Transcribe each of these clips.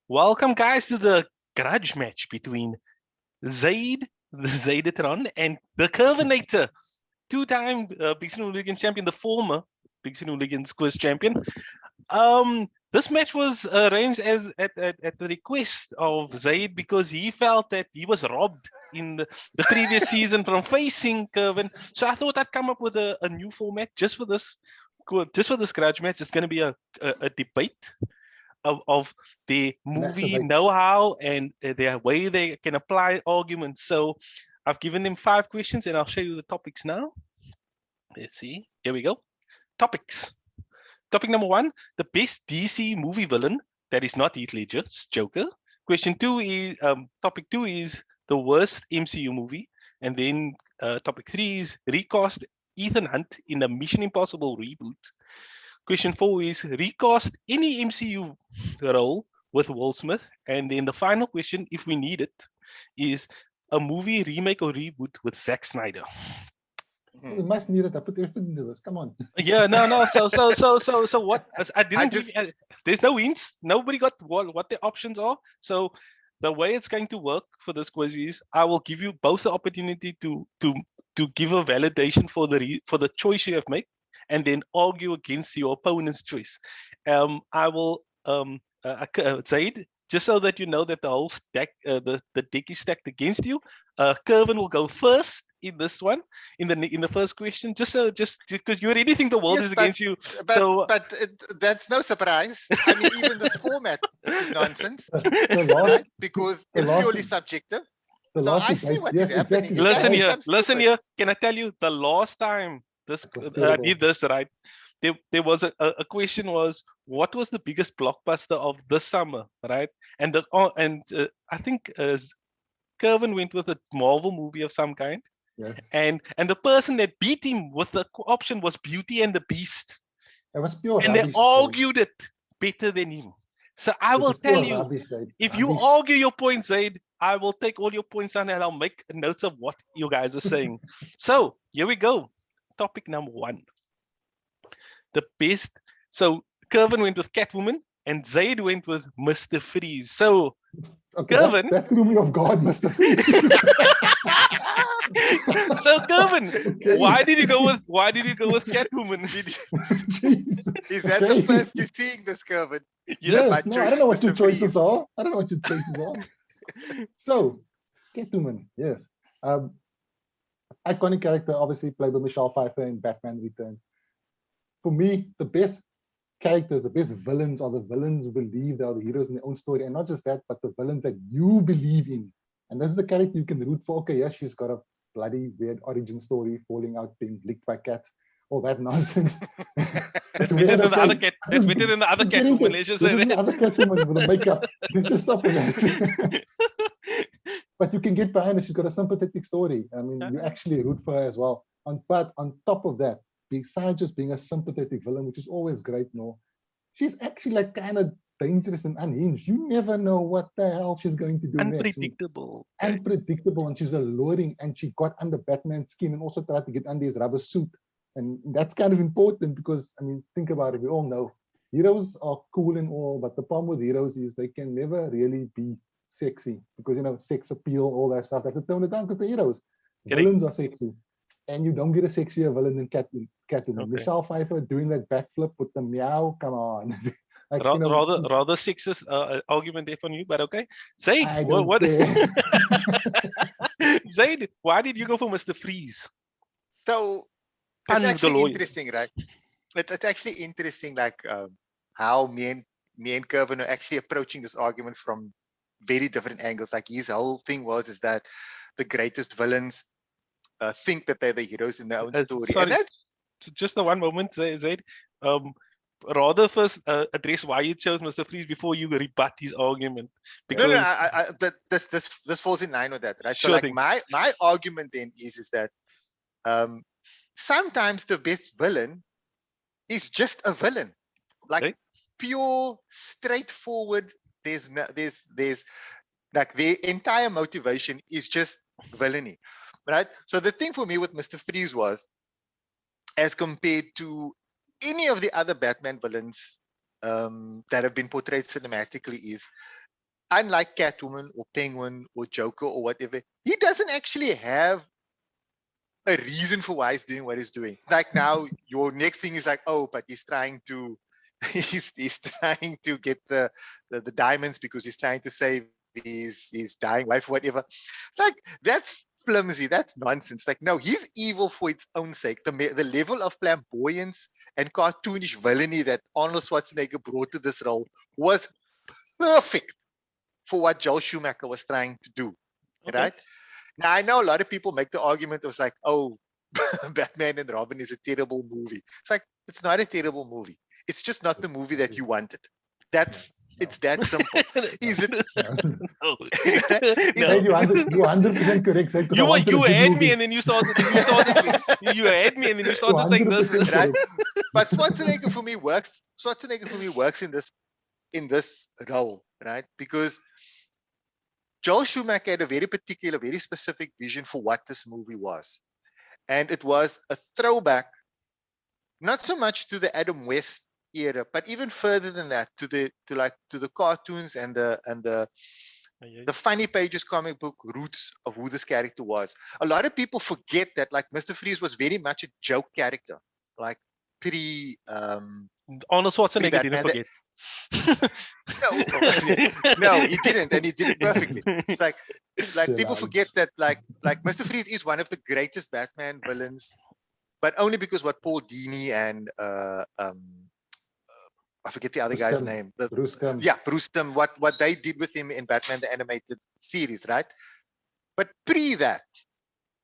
Welcome, guys, to the grudge match between Zaid, the Zaidatron, and the Kervinator, two-time Big Sin Hooligans champion, the former Big Sin Hooligans quiz champion. This match was arranged as at the request of Zaid because he felt that he was robbed in the previous season from facing Kervyn. So I thought I'd come up with a new format just for this grudge match. It's going to be a debate of the movie know-how and their way they can apply arguments. So I've given them 5 questions and I'll show you the topics now. Let's see. Here we go. Topics. Topic number 1, the best DC movie villain that is not Heath Ledger's Joker. Topic 2 is the worst MCU movie. And then topic 3 is recast Ethan Hunt in a Mission Impossible reboot. Question 4 is recast any MCU role with Will Smith. And then the final question, if we need it, is a movie remake or reboot with Zack Snyder. We must need it. I put everything into this. Come on. Yeah, no. So what? I didn't. There's no hints. Nobody got what the options are. So the way it's going to work for this quiz is I will give you both the opportunity to give a validation for the choice you have made, and then argue against your opponent's choice. I will Zaid, just so that you know that the whole stack, the deck is stacked against you. Kervyn will go first in this one, in the first question, just because you already think the world is against you. But that's no surprise. I mean, even this format is nonsense, right? Because it's purely subjective. So I see what is happening. Exactly. Listen here. Can I tell you the last time I did this right? There was a question was, what was the biggest blockbuster of this summer, right? And I think Kervyn went with a Marvel movie of some kind. Yes. And the person that beat him with the option was Beauty and the Beast. It was pure and rubbish, they argued it better than him. So I will tell you, if you argue your points, Zaid, I will take all your points down and I'll make notes of what you guys are saying. So here we go. Topic number 1. The best. So Kervyn went with Catwoman and Zaid went with Mr. Freeze. So Kervyn, that threw me off guard, Mr. Freeze. So Kervyn, why did you go with Catwoman? Is that the first you're seeing this, Kervyn? Yes, no, I don't know what your choices are. So, Catwoman, yes. Iconic character, obviously played by Michelle Pfeiffer in Batman Returns. For me, the best characters, the best villains are the villains who believe they are the heroes in their own story. And not just that, but the villains that you believe in. And this is the character you can root for. Okay, yes, she's got a bloody weird origin story, falling out, being licked by cats, all that nonsense. That's better than the other cat. That's better than the other Catwoman. Let's just say that. The other Catwoman with the makeup. Let's just stop with that. But you can get behind her. She's got a sympathetic story. I mean, you actually root for her as well. But on top of that, besides just being a sympathetic villain, which is always great, she's actually like kind of dangerous and unhinged. You never know what the hell she's going to do Unpredictable. next. Unpredictable, and she's alluring, and she got under Batman's skin and also tried to get under his rubber suit. And that's kind of important because, I mean, think about it. We all know heroes are cool and all, but the problem with heroes is they can never really be sexy because, sex appeal, all that stuff. That's to tone it down because the heroes. Villains are sexy. And you don't get a sexier villain than Catwoman. Okay. Michelle Pfeiffer doing that backflip with the meow, come on. Like, rather sexist argument there from you, but okay. Zaid, what? Zaid, why did you go for Mr. Freeze? So it's actually interesting, right? It's actually interesting, like how me and Kervyn are actually approaching this argument from very different angles. Like his whole thing is that the greatest villains think that they're the heroes in their own story. Sorry, and just the one moment, Zaid. Rather first address why you chose Mr. Freeze before you rebut his argument. Because this falls in line with that, right? Sure, so like my argument then is that sometimes the best villain is just a villain, like pure, straightforward. There's like their entire motivation is just villainy, right? So the thing for me with Mr. Freeze was, as compared to any of the other Batman villains that have been portrayed cinematically is, unlike Catwoman or Penguin or Joker or whatever, he doesn't actually have a reason for why he's doing what he's doing. Like now, your next thing is like, oh, but he's trying to he's trying to get the diamonds because he's trying to save his dying wife, whatever. It's like, that's flimsy, that's nonsense. Like, no, he's evil for its own sake. The level of flamboyance and cartoonish villainy that Arnold Schwarzenegger brought to this role was perfect for what Joel Schumacher was trying to do. Okay. Right now, I know a lot of people make the argument of like, oh, Batman and Robin is a terrible movie. It's like, it's not a terrible movie. It's just not the movie that you wanted. It's that simple. Is it? No. Zaid, you're 100% correct, Zaid, 'cause I wanted You a good had me movie. and then you started you had me and then you started saying this. 100% Right? correct. But Schwarzenegger for me works. Schwarzenegger for me works in this role, right? Because Joel Schumacher had a very particular, very specific vision for what this movie was, and it was a throwback, not so much to the Adam West era, but even further than that, to the cartoons and the funny pages comic book roots of who this character was. A lot of people forget that like Mr. Freeze was very much a joke character, like pre Arnold Schwarzenegger Batman. didn't forget. No, he didn't, and he did it perfectly. It's like people Chill forget that like Mr. Freeze is one of the greatest Batman villains, but only because what Paul Dini and I forget the other guy's name. Rustam. Yeah, Rustam. What they did with him in Batman the Animated Series, right? But pre that,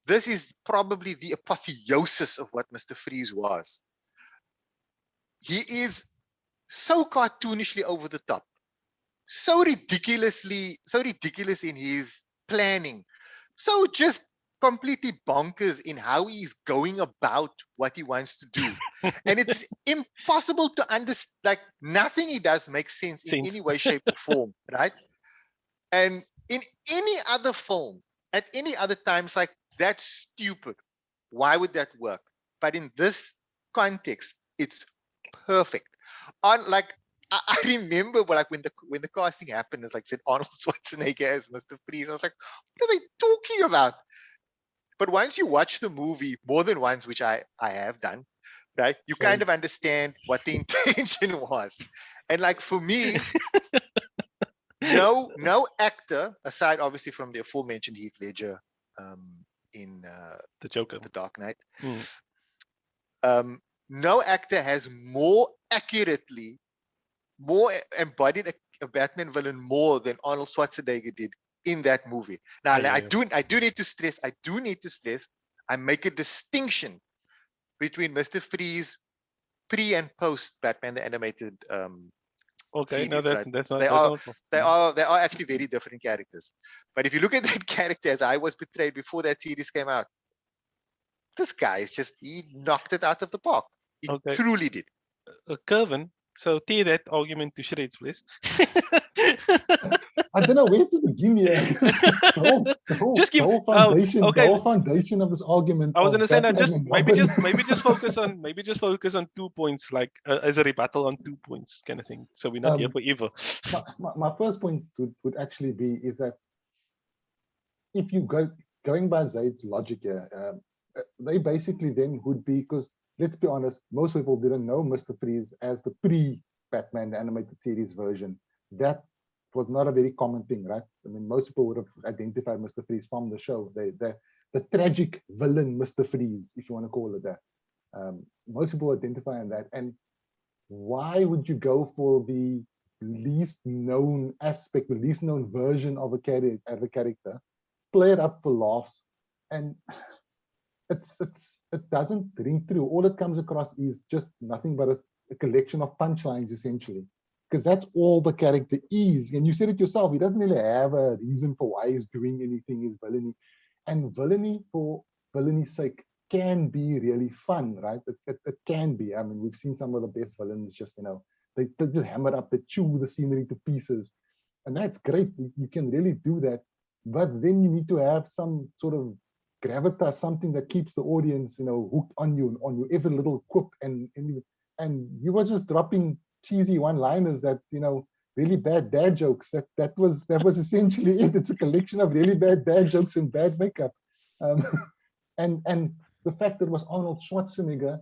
this is probably the apotheosis of what Mr. Freeze was. He is so cartoonishly over the top, so ridiculous in his planning, so just completely bonkers in how he's going about what he wants to do. And it's impossible to understand. Like, nothing he does makes sense in any way, shape, or form, right? And in any other film, at any other time, it's like, that's stupid. Why would that work? But in this context, it's perfect. Like, I remember like when the casting happened, it's like said Arnold Schwarzenegger as Mr. Freeze. I was like, what are they talking about? But once you watch the movie more than once, which I have done, right, you kind of understand what the intention was. And like for me, no actor, aside obviously from the aforementioned Heath Ledger in the Joker, The Dark Knight, no actor has more accurately, more embodied a Batman villain more than Arnold Schwarzenegger did in that movie. Now, I do need to stress, I make a distinction between Mr. Freeze pre and post Batman the Animated okay, series, no, right? that's not. They are actually very different characters. But if you look at that character as I was portrayed before that series came out, this guy is he knocked it out of the park. He truly did. Kervyn, so tear that argument to shreds, please. I don't know where to begin here. The whole foundation of this argument. I was going to say now, maybe just focus on 2 points, like as a rebuttal on 2 points, kind of thing. So we're not here forever. My first point would actually be is that if you going by Zaid's logic here, they basically then would be, because let's be honest, most people didn't know Mr. Freeze as the pre-Batman the Animated Series version. That was not a very common thing, right? I mean, most people would have identified Mr. Freeze from the show. The tragic villain Mr. Freeze, if you want to call it that. Most people identify on that. And why would you go for the least known aspect, the least known version of a character, play it up for laughs, and it doesn't ring through. All it comes across is just nothing but a collection of punchlines, essentially, because that's all the character is. And you said it yourself, he doesn't really have a reason for why he's doing anything. Is villainy, and villainy for villainy sake can be really fun, right? It can be. I mean, we've seen some of the best villains just, they just hammer up, they chew the scenery to pieces, and that's great. You can really do that, but then you need to have some sort of gravitas, something that keeps the audience, hooked on you every little quip, and you were just dropping cheesy one-liners that, really bad dad jokes. That was essentially it. It's a collection of really bad dad jokes and bad makeup. And the fact that it was Arnold Schwarzenegger,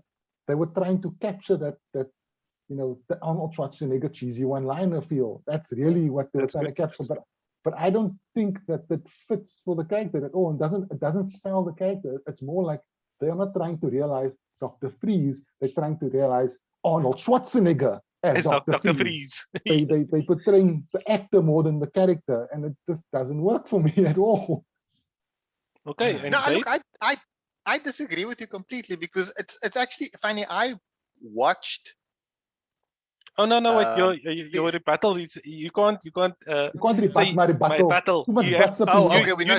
they were trying to capture that the Arnold Schwarzenegger cheesy one-liner feel. That's really what they were trying to capture. But I don't think that fits for the character at all. It doesn't sell the character. It's more like they are not trying to realize Dr. Freeze. They're trying to realize Arnold Schwarzenegger as Dr. Freeze. They portraying the actor more than the character, and it just doesn't work for me at all. Okay. And no, look, I disagree with you completely, because it's actually funny. I watched. Oh no! Wait, your rebuttal is you can't. You can't rebut my rebuttal. Too much butts up. Okay, we're not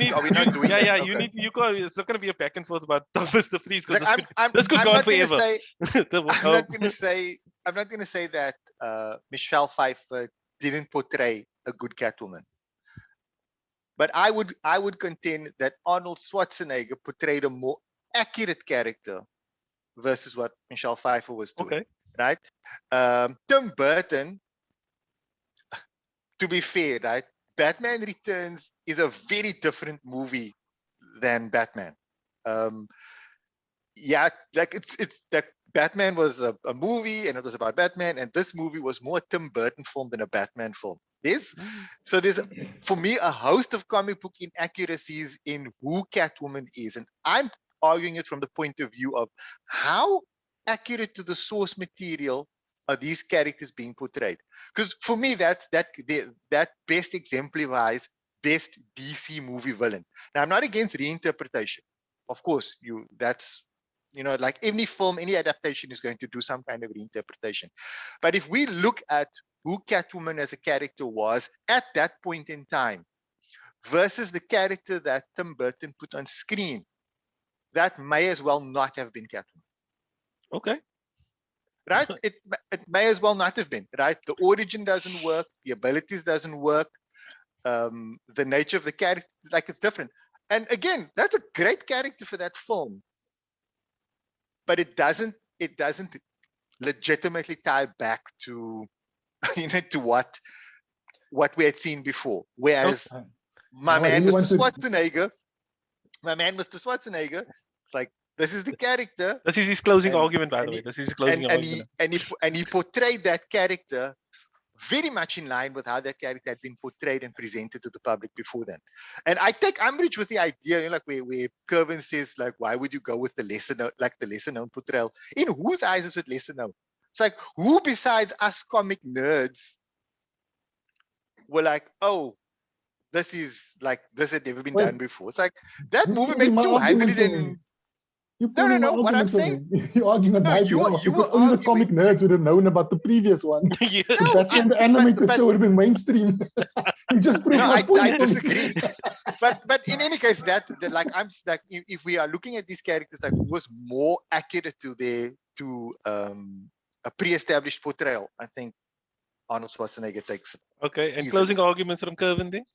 doing that. Yeah, okay. you need. You can't. It's not going to be a back and forth about Mr. Freeze, because I'm this could go on not gonna forever. say. I'm not gonna say that Michelle Pfeiffer didn't portray a good Catwoman. But I would contend that Arnold Schwarzenegger portrayed a more accurate character versus what Michelle Pfeiffer was doing. Okay. Right? Tim Burton, to be fair, right? Batman Returns is a very different movie than Batman. Yeah, like it's that Batman was a movie and it was about Batman, and this movie was more a Tim Burton film than a Batman film. There's for me a host of comic book inaccuracies in who Catwoman is, and I'm arguing it from the point of view of how accurate to the source material are these characters being portrayed. Because for me, that best exemplifies best DC movie villain. Now, I'm not against reinterpretation. Of course, that's like any film, any adaptation is going to do some kind of reinterpretation. But if we look at who Catwoman as a character was at that point in time versus the character that Tim Burton put on screen, that may as well not have been Catwoman. Okay. Right? It may as well not have been, right? The origin doesn't work, the abilities doesn't work, the nature of the character, like it's different. And again, that's a great character for that film. But it doesn't legitimately tie back to to what we had seen before. Whereas my man Mr. Schwarzenegger, it's like, this is the character. This is his closing argument, by the way. This is his closing argument. And he portrayed that character very much in line with how that character had been portrayed and presented to the public before then. And I take umbrage with the idea, like where Kervyn says, like, why would you go with the lesser known portrayal? In whose eyes is it lesser known? It's like, who besides us comic nerds were like, oh, this had never been done before. It's like, that movie made 200 and... No. What I'm saying, you're arguing on my behalf. Because only the comic nerds would have known about the previous one. Batman the animated show would have been mainstream. You just proved my point. I disagree. but in any case, if we are looking at these characters, like, who was more accurate to a pre-established portrayal, I think Arnold Schwarzenegger takes it. Okay, and easily. Closing arguments from Kervyn then?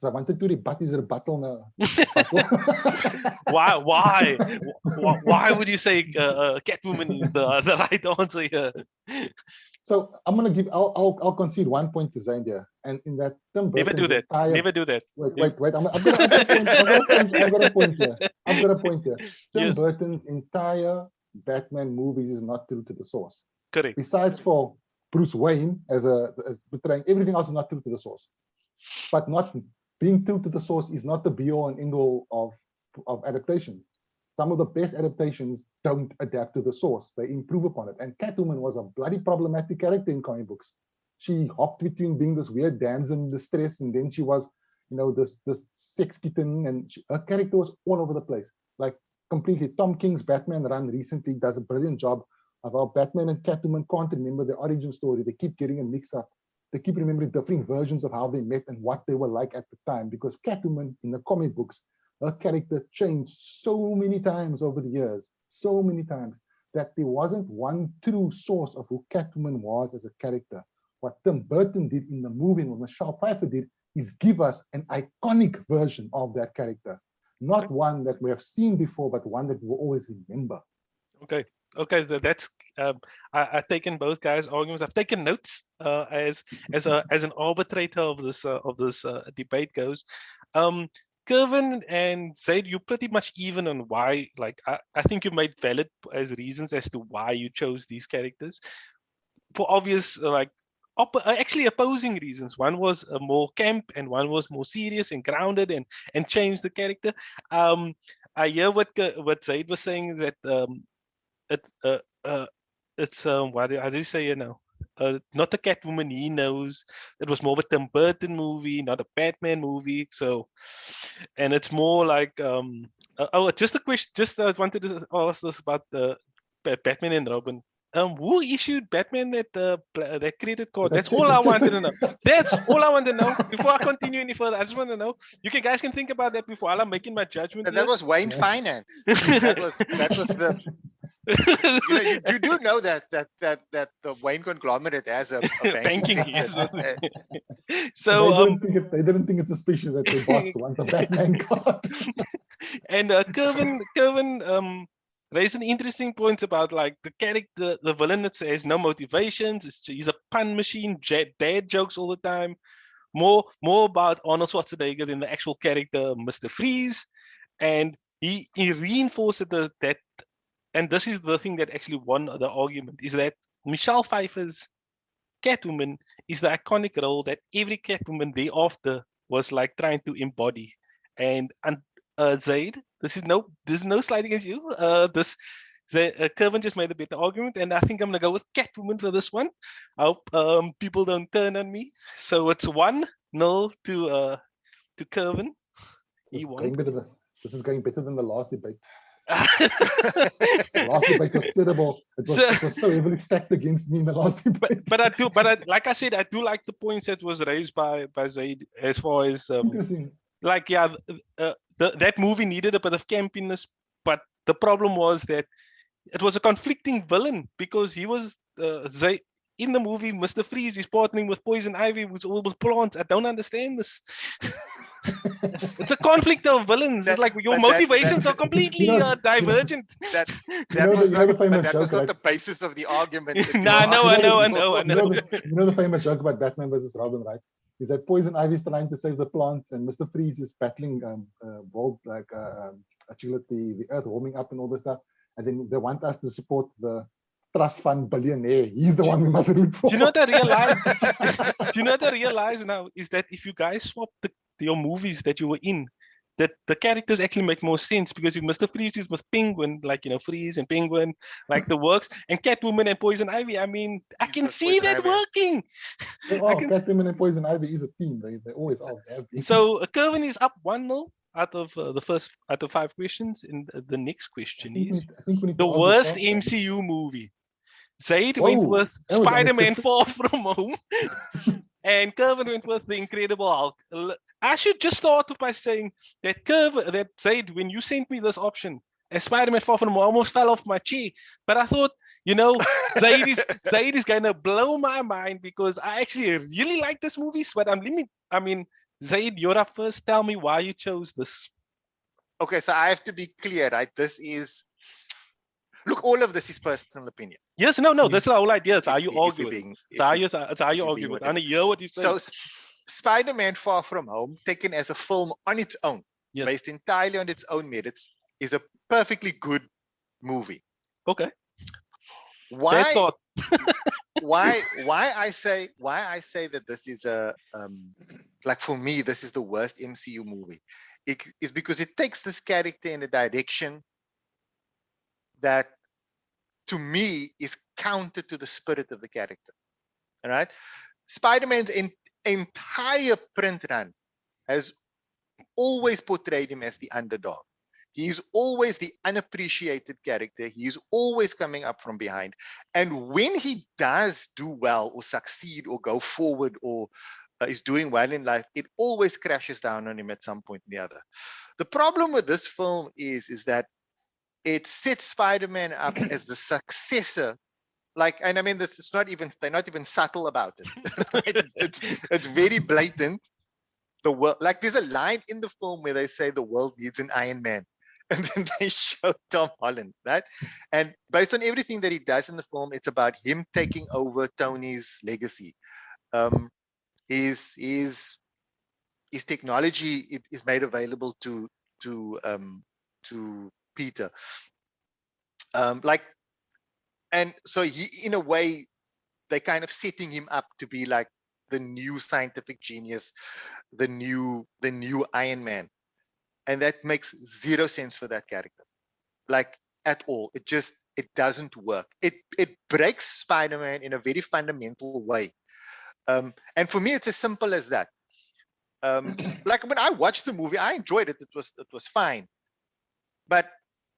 I wanted to rebut his rebuttal now. Why would you say Catwoman is the right answer here? So I'm gonna give. I'll concede 1 point to Zaid here, and in that Tim Never do that. Never do that. Wait. I've got a point here. Tim Burton's entire Batman movies is not true to the source. Correct. Besides for Bruce Wayne as portraying, everything else is not true to the source. But not being true to the source is not the be-all and end-all of adaptations. Some of the best adaptations don't adapt to the source. They improve upon it. And Catwoman was a bloody problematic character in comic books. She hopped between being this weird damsel in distress, and then she was, this sex kitten, and her character was all over the place. Like, completely. Tom King's Batman run recently does a brilliant job of how Batman and Catwoman can't remember their origin story. They keep getting it mixed up. They keep remembering different versions of how they met and what they were like at the time, because Catwoman in the comic books, her character changed so many times over the years, so many times, that there wasn't one true source of who Catwoman was as a character. What Tim Burton did in the movie and what Michelle Pfeiffer did is give us an iconic version of that character. Not one that we have seen before, but one that we will always remember. Okay. Okay, that's I've taken both guys' arguments. I've taken notes as an arbitrator of this debate goes. Kervyn and Zaid, you're pretty much even on why. Like I think you made valid as reasons as to why you chose these characters for obvious actually opposing reasons. One was more camp, and one was more serious and grounded and changed the character. I hear what Zaid was saying that it it's how do you say not the Catwoman he knows. It was more of a Tim Burton movie, not a Batman movie. So, and it's more like just a question. Just I wanted to ask this about the Batman and Robin. Who issued Batman that credit card? That's all I wanted to know. That's all I want to know. Before I continue any further, I just want to know. You guys can think about that before I'm making my judgment. And that was Wayne Finance. that was the. You do know that the Wayne conglomerate has a banking sector. So they didn't think it's suspicious that the boss wants a Batman card. And Kervyn raised an interesting point about like the character, the villain that has no motivations. He's a pun machine, dad jokes all the time. More about Arnold Schwarzenegger than the actual character, Mr. Freeze. And he reinforced that, and this is the thing that actually won the argument, is that Michelle Pfeiffer's Catwoman is the iconic role that every Catwoman thereafter was like trying to embody. And Zaid, this is no slide against you. Kervyn just made a better argument, and I think I'm gonna go with Catwoman for this one. I hope people don't turn on me. So it's 1-0 to Kervyn. This is going better than the last debate. The last debate was terrible. It was so heavily stacked against me in the last debate. But like I said, I do like the points that was raised by Zaid as far as like that movie needed a bit of campiness, but the problem was that it was a conflicting villain because he was Zaid. In the movie, Mr. Freeze is partnering with Poison Ivy, which all with plants. I don't understand this. It's a conflict of villains. It's like your motivations are completely divergent. That was not the basis of the argument. I know. You know the famous joke about Batman versus Robin, right? Is that Poison Ivy is trying to save the plants, and Mr. Freeze is battling the earth warming up and all this stuff. And then they want us to support the trust fund billionaire. He's the one we must root for. Do you know what I realize now is that if you guys swap your movies that you were in, that the characters actually make more sense, because if Mr. Freeze is with Penguin, like Freeze and Penguin, like the works, and Catwoman and Poison Ivy, I mean, I can see that working. Catwoman and Poison Ivy is a team. They always are. So Kervyn is up 1-0 out of 5 questions, and the next question is the worst MCU movie. Zaid went with Spider-Man Far From Home, and Kervyn went with The Incredible Hulk. I should just start by saying that Zaid, when you sent me this option as Spider-Man Far From Home, I almost fell off my chair. But I thought, Zaid is going to blow my mind because I actually really like this movie. But Zaid, you're up first. Tell me why you chose this. Okay, so I have to be clear, right? Look, all of this is personal opinion. Yes, no, that's the whole idea. It's how you argue it. It's how you argue it. I hear what you say. So, Spider-Man Far From Home, taken as a film on its own, based entirely on its own merits, is a perfectly good movie. Okay. Why I say that this is for me, this is the worst MCU movie. It is because it takes this character in a direction that, to me, is counter to the spirit of the character. All right, Spider-Man's entire print run has always portrayed him as the underdog. He's always the unappreciated character. He's always coming up from behind. And when he does do well or succeed or go forward or is doing well in life, it always crashes down on him at some point or the other. The problem with this film is that it sets Spider-Man up as the successor. And I mean, they're not even subtle about it. It's very blatant. There's a line in the film where they say the world needs an Iron Man. and then they show Tom Holland, right? And based on everything that he does in the film, it's about him taking over Tony's legacy. His technology is made available to Peter. And so he, in a way, they kind of setting him up to be like the new scientific genius, the new Iron Man, and that makes zero sense for that character, like at all. It doesn't work. It breaks Spider-Man in a very fundamental way. And for me, it's as simple as that. Like when I watched the movie, I enjoyed it. It was fine, but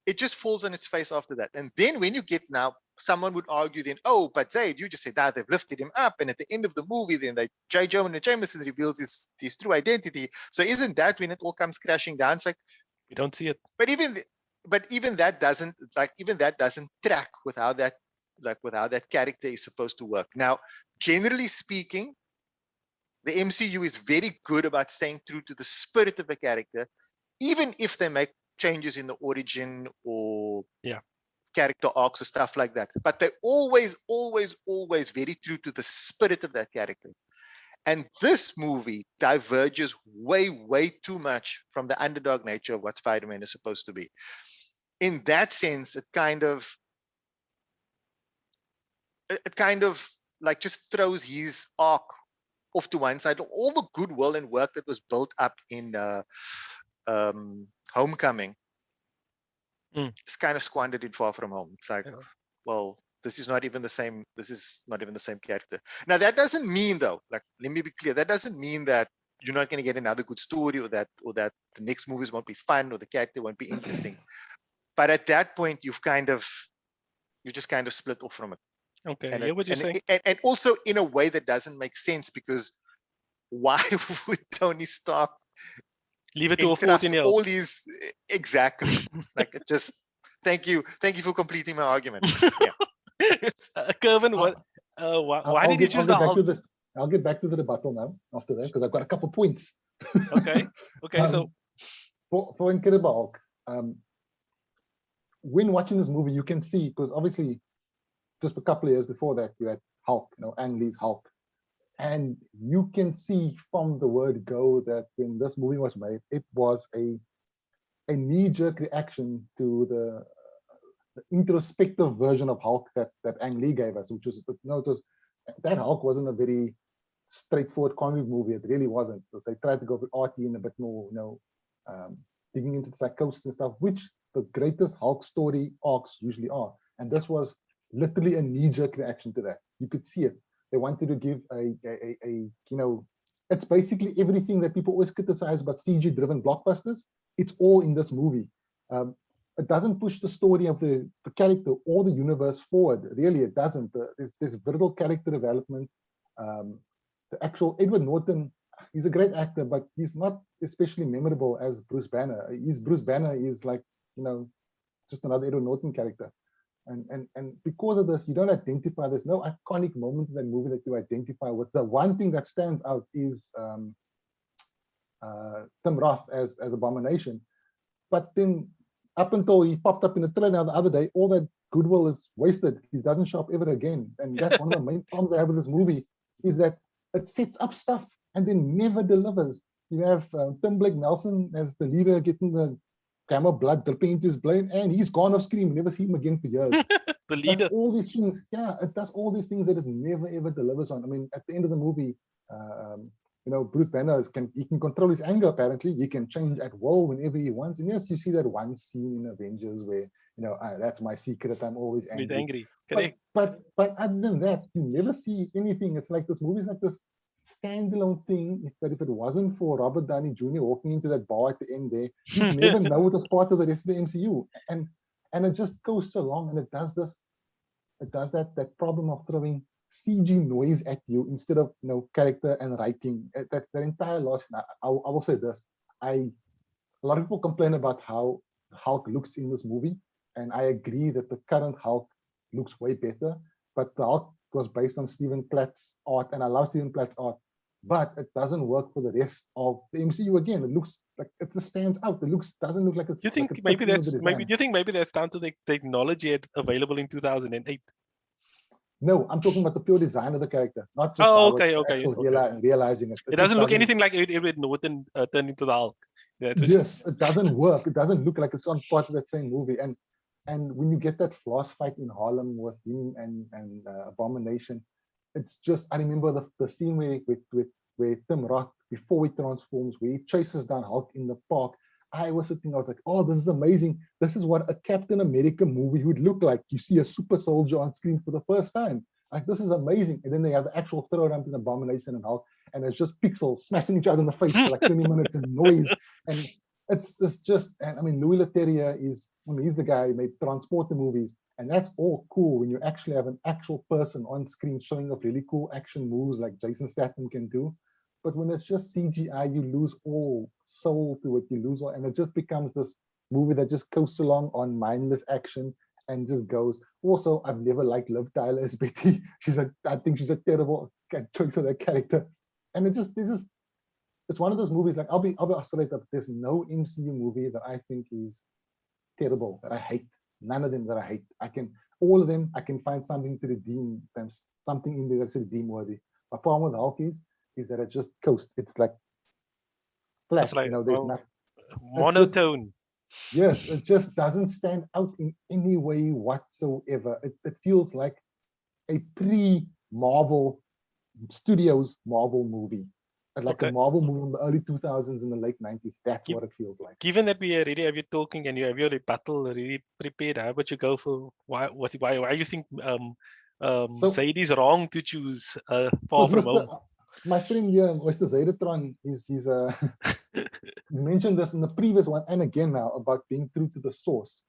it just falls on its face after that. And then when you get now, someone would argue then, oh, but Zaid, you just said that they've lifted him up, and at the end of the movie, then J. Jonah Jameson reveals his true identity. So isn't that when it all comes crashing down? It's like we don't see it. But even that doesn't track with how that character is supposed to work. Now, generally speaking, the MCU is very good about staying true to the spirit of the character, even if they make changes in the origin or character arcs or stuff like that. But they're always very true to the spirit of that character. And this movie diverges way too much from the underdog nature of what Spider-Man is supposed to be. In that sense, it kind of like just throws his arc off to one side. All the goodwill and work that was built up in Homecoming is kind of squandered in Far From Home. It's like, well, this is not even the same character. Now, that doesn't mean, though, like, let me be clear, that doesn't mean that you're not going to get another good story, or that the next movies won't be fun, or the character won't be interesting. But at that point, you just kind of split off from it. Okay, and I hear what you're saying. And also in a way that doesn't make sense, because why would Tony Stark leave it to a 14-year-old? All these exactly. Like, it just thank you for completing my argument. Yeah. Kervyn, why did you choose the Hulk? I'll get back to the rebuttal now after that, because I've got a couple points. Okay. So for Incredible Hulk, when watching this movie, you can see, because obviously just a couple of years before that, you had Hulk, Ang Lee's Hulk. And you can see from the word go that when this movie was made, it was a knee-jerk reaction to the introspective version of Hulk that Ang Lee gave us, which was, that Hulk wasn't a very straightforward comic movie. It really wasn't. But they tried to go with arty and a bit more, digging into the psychosis and stuff, which the greatest Hulk story arcs usually are. And this was literally a knee-jerk reaction to that. You could see it. They wanted to give it's basically everything that people always criticize about CG-driven blockbusters. It's all in this movie. It doesn't push the story of the character or the universe forward. Really, it doesn't. There's vital character development. The actual Edward Norton, he's a great actor, but he's not especially memorable as Bruce Banner. Bruce Banner is like, just another Edward Norton character. And because of this, you don't identify. There's no iconic moment in that movie that you identify with. The one thing that stands out is Tim Roth as Abomination. But then up until he popped up in the trailer the other day, all that goodwill is wasted. He doesn't show up ever again. And that's one of the main problems I have with this movie, is that it sets up stuff and then never delivers. You have Tim Blake Nelson as the leader getting the camera blood dripping into his brain, and he's gone off screen. We never see him again for years. The leader. It does all these things. Yeah, it does all these things that it never ever delivers on. I mean, at the end of the movie, Bruce Banner can control his anger. Apparently, he can change at will whenever he wants. And yes, you see that one scene in Avengers where that's my secret. I'm always angry. But other than that, you never see anything. It's like this movie's like this standalone thing. If it wasn't for Robert Downey Jr. walking into that bar at the end there, you'd never know it was part of the rest of the MCU. And it just goes so long, and it does that problem of throwing CG noise at you instead of character and writing. That entire loss. I will say this: a lot of people complain about how Hulk looks in this movie, and I agree that the current Hulk looks way better. But the Hulk was based on Stephen Platt's art, and I love Stephen Platt's art. but it doesn't work for the rest of the MCU. Again, it looks like it just stands out. It doesn't look like it's. You think like it maybe fits in with that's the maybe? design. Do you think maybe that's down to the technology available in 2008? No, I'm talking about the pure design of the character, not just Oh, how okay, it's okay, actual okay. realizing it. It just doesn't look anything like Edward Norton turned into the Hulk. Yeah, Yes, it doesn't work. It doesn't look like it's on part of that same movie. And when you get that floss fight in Harlem with him and Abomination, it's just, I remember the scene where Tim Roth, before he transforms, where he chases down Hulk in the park. I was sitting, I was like, oh, this is amazing. This is what a Captain America movie would look like. You see a super soldier on screen for the first time. Like, this is amazing. And then they have the actual throw down in Abomination and Hulk, and it's just pixels smashing each other in the face for like 20 minutes and noise. And it's just, and I mean, Louis Leterrier he's the guy who made Transporter movies, and that's all cool when you actually have an actual person on screen showing off really cool action moves like Jason Statham can do. But when it's just CGI, you lose all soul to it. You lose all, and it just becomes this movie that just coasts along on mindless action and just goes. Also, I've never liked Liv Tyler as Betty. I think she's a terrible choice for that character. And it's one of those movies, like I'll be straight up. There's no MCU movie that I think is terrible, that I hate. None of them that I hate. All of them, I can find something to redeem. There's something in there that's redeem worthy. My problem with Hulk is that it just coasts. It's like flat. It's like There's not monotone. Yes, it just doesn't stand out in any way whatsoever. It feels like a pre-Marvel Studios Marvel movie. Like a Marvel movie in the early 2000s and the late 90s. That's what it feels like. Given that we already have you talking and you have your rebuttal already prepared, how about you go for why you think Zaid is wrong to choose Far From Home? My friend here, Mr. Zaidatron, he's mentioned this in the previous one and again now about being true to the source,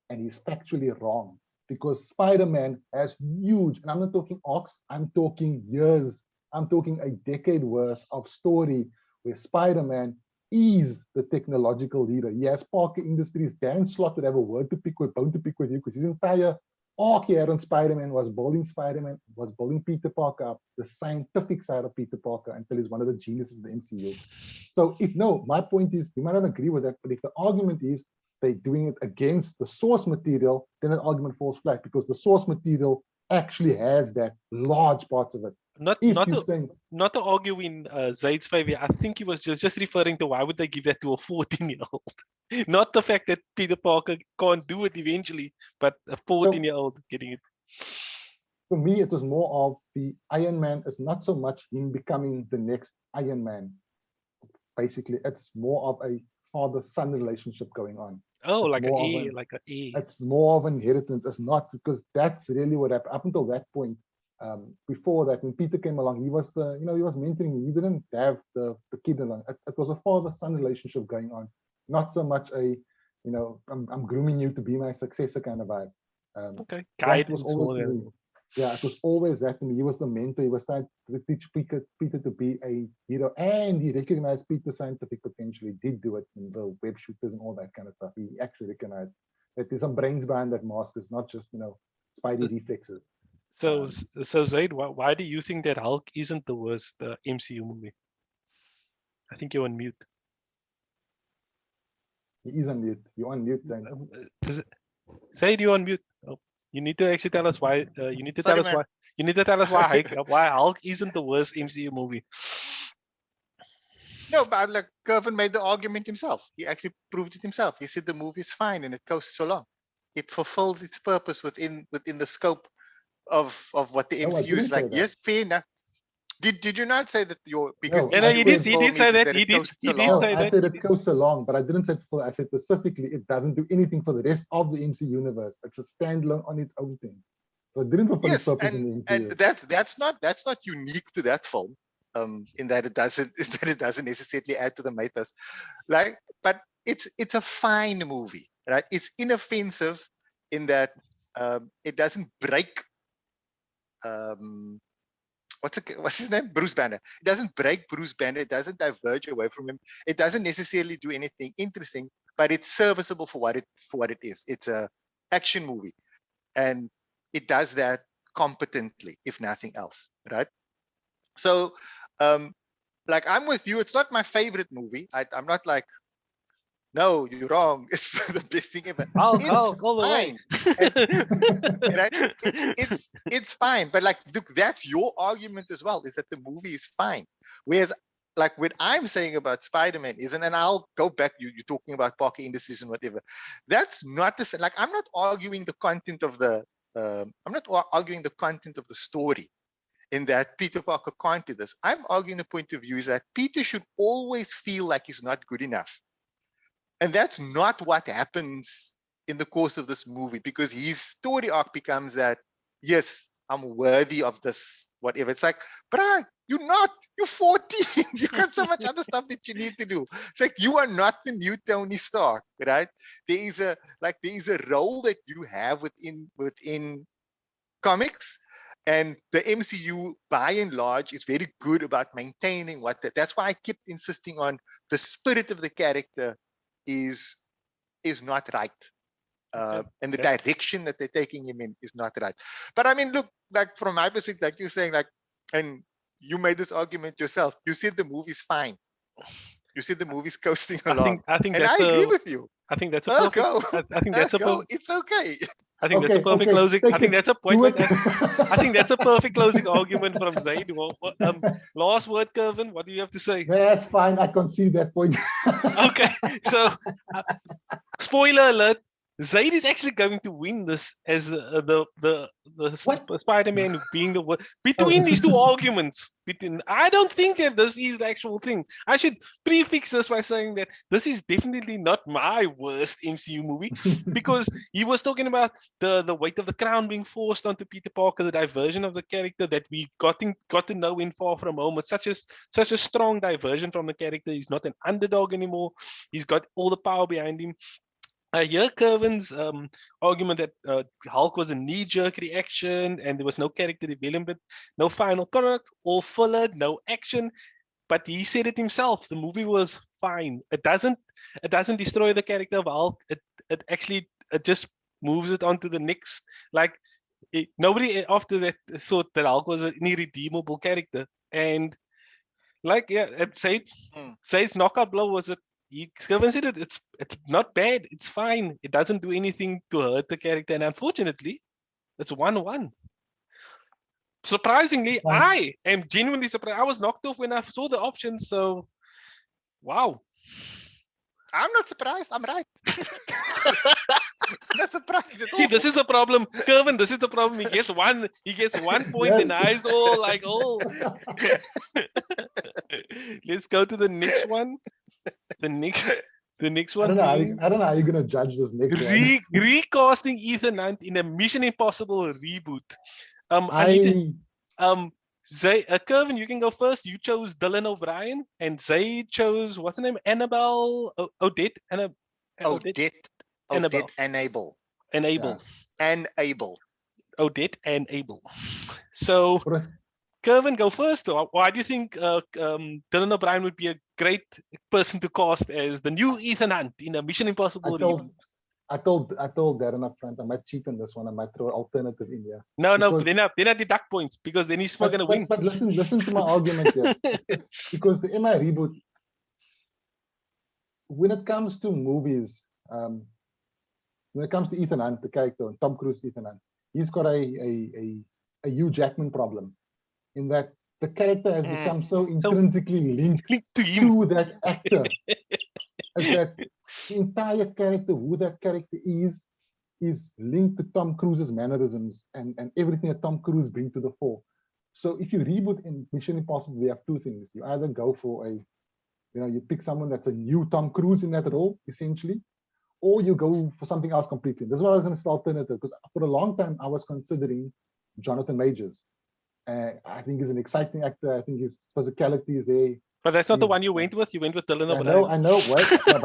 and he's factually wrong, because Spider-Man has huge, and I'm not talking arcs, I'm talking years, I'm talking a decade worth of story where Spider-Man is the technological leader. He has Parker Industries. Dan Slott would have a bone to pick with you, because his entire arc here on Spider-Man was building Spider-Man, was building Peter Parker up, the scientific side of Peter Parker, until he's one of the geniuses of the MCU. So my point is, you might not agree with that, but if the argument is they're doing it against the source material, then that argument falls flat, because the source material actually has that large parts of it. Not to argue in Zaid's favor. I think he was just referring to why would they give that to a 14-year-old? Not the fact that Peter Parker can't do it eventually, but a 14-year-old getting it. For me, it was more of the Iron Man is not so much him becoming the next Iron Man. Basically, it's more of a father-son relationship going on. Oh, it's like an A. It's more of an inheritance. It's not, because that's really what happened up until that point. Before that, when Peter came along, he was mentoring me. He didn't have the kid along. It was a father-son relationship going on, not so much a, I'm grooming you to be my successor kind of vibe. Okay, guidance. It was always that to me. He was the mentor. He was trying to teach Peter to be a hero, and he recognized Peter's scientific potential. He did do it in the web shooters and all that kind of stuff. He actually recognized that there's some brains behind that mask. It's not just Spidey reflexes. So Zaid, why do you think that Hulk isn't the worst MCU movie? I think you're on mute. He is on mute. You're on mute, Zaid. Zaid, you're on mute. Oh, you need to actually tell us why. You need to tell us why Hulk isn't the worst MCU movie. No, but like Kervyn made the argument himself. He actually proved it himself. He said the movie is fine and it coasts along. It fulfills its purpose within the scope of what the MCU is like. Yes, fair enough. Did you not say that because he did say that. He did say that. I said it coasts along, but I didn't say I said specifically it doesn't do anything for the rest of the MCU universe. It's a standalone on its own thing. So it didn't fulfill its purpose in the MCU. And that's not unique to that film. In that it doesn't necessarily add to the mythos. But it's a fine movie, right? It's inoffensive in that it doesn't break what's his name? Bruce Banner. It doesn't break Bruce Banner. It doesn't diverge away from him. It doesn't necessarily do anything interesting, but it's serviceable for what it is. It's a action movie, and it does that competently, if nothing else, right? So like I'm with you. It's not my favorite movie. I'm not like, no, you're wrong. It's the best thing ever. Hulk, It's Hulk, all the way. fine. Right? It's fine. But like, look, that's your argument as well, is that the movie is fine. Whereas like what I'm saying about Spider-Man isn't, and I'll go back, you're talking about Parker Industries and whatever. That's not the same. Like, I'm not arguing the content of the arguing the content of the story in that Peter Parker can't do this. I'm arguing the point of view is that Peter should always feel like he's not good enough. And that's not what happens in the course of this movie, because his story arc becomes that, yes, I'm worthy of this, whatever. It's like, bruh, you're not. You're 14. You got so much other stuff that you need to do. It's like, you are not the new Tony Stark, right? There is a role that you have within comics, and the MCU by and large is very good about maintaining that's why I kept insisting on the spirit of the character is not right. And the direction that they're taking him in is not right. But I mean, look, like from my perspective, like you're saying, like, and you made this argument yourself. You said the movie's fine. You said the movie's coasting along. I think and that's I agree with you. I think that's a perfect. I think that's a It's okay. I think that's a perfect closing. I think that's a point. I think that's a perfect closing argument from Zaid. Last word, Kervyn. What do you have to say? That's fine. I concede that point. Okay, so spoiler alert: Zaid is actually going to win this as the Spider-Man being the between these two arguments. I don't think that this is the actual thing. I should prefix this by saying that this is definitely not my worst MCU movie, because he was talking about the weight of the crown being forced onto Peter Parker, the diversion of the character that we got to know in Far From Home. It's such a strong diversion from the character. He's not an underdog anymore. He's got all the power behind him. I hear Kervyn's argument that Hulk was a knee-jerk reaction and there was no character development, no final product, all filler, no action. But he said it himself. The movie was fine. It doesn't destroy the character of Hulk. It actually just moves it on to the next. Like, nobody after that thought that Hulk was an irredeemable character. And like, yeah, Zaid's knockout blow was it. Kervyn said it's not bad. It's fine. It doesn't do anything to hurt the character. And unfortunately, it's 1-1. Surprisingly, I am genuinely surprised. I was knocked off when I saw the options. So, wow. I'm not surprised. I'm right. I'm not surprised at all. See, this is the problem, Kervyn. This is the problem. He gets 1 point, and I was all like, oh. Let's go to the next one. The next one. I don't know how you're gonna judge this next one. Recasting Ethan Hunt in a Mission Impossible reboot. Kervyn, you can go first. You chose Dylan O'Brien, and Zaid chose what's her name? Annabelle Odette. Odette and Abel. Odette and Abel. So, Kervyn, go first. Why do you think Dylan O'Brien would be a great person to cast as the new Ethan Hunt in a Mission Impossible reboot? I told Darren up front, I might cheat on this one. I might throw an alternative in here. No, then I deduct points because then he's not going to win. But listen to my argument here. Because the MI reboot, when it comes to movies, when it comes to Ethan Hunt, the character, Tom Cruise Ethan Hunt, he's got a Hugh Jackman problem, in that the character has become so intrinsically linked to that actor. As that the entire character, who that character is linked to Tom Cruise's mannerisms and everything that Tom Cruise brings to the fore. So if you reboot in Mission Impossible, we have two things. You either go for you pick someone that's a new Tom Cruise in that role, essentially, or you go for something else completely. This is what I was going to say alternative, because for a long time I was considering Jonathan Majors. I think he's an exciting actor. I think his physicality is there. But that's not the one you went with. You went with Dylan O'Brien. I know. Wait, I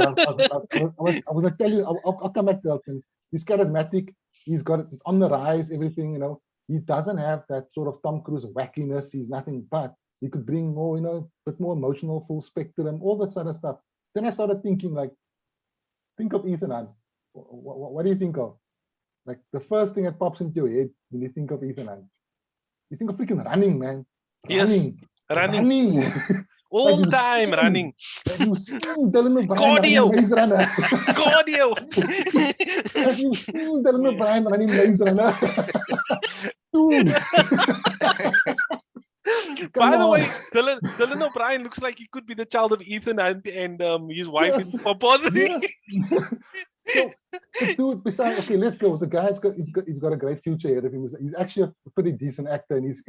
was going to tell you. I'll come back to that. He's charismatic. He's on the rise. Everything, He doesn't have that sort of Tom Cruise wackiness. He's nothing but. He could bring more, a bit more emotional, full spectrum, all that sort of stuff. Then I started thinking, think of Ethan Hunt. What do you think of? Like the first thing that pops into your head when you think of Ethan Hunt, you think of freaking running, man. Yes, running. all the you've time seen- running. Have you seen Dylan O'Brien running Cardio. Maze Runner? Cardio. Have you seen Dylan O'Brien running Maze Runner? Dude. By the on. way, Dylan O'Brien looks like he could be the child of Ethan and his wife Yes. in Papa. Yes. So, but dude, besides, okay, let's go. The guy's he's got a great future ahead of him. He's actually a pretty decent actor, and he's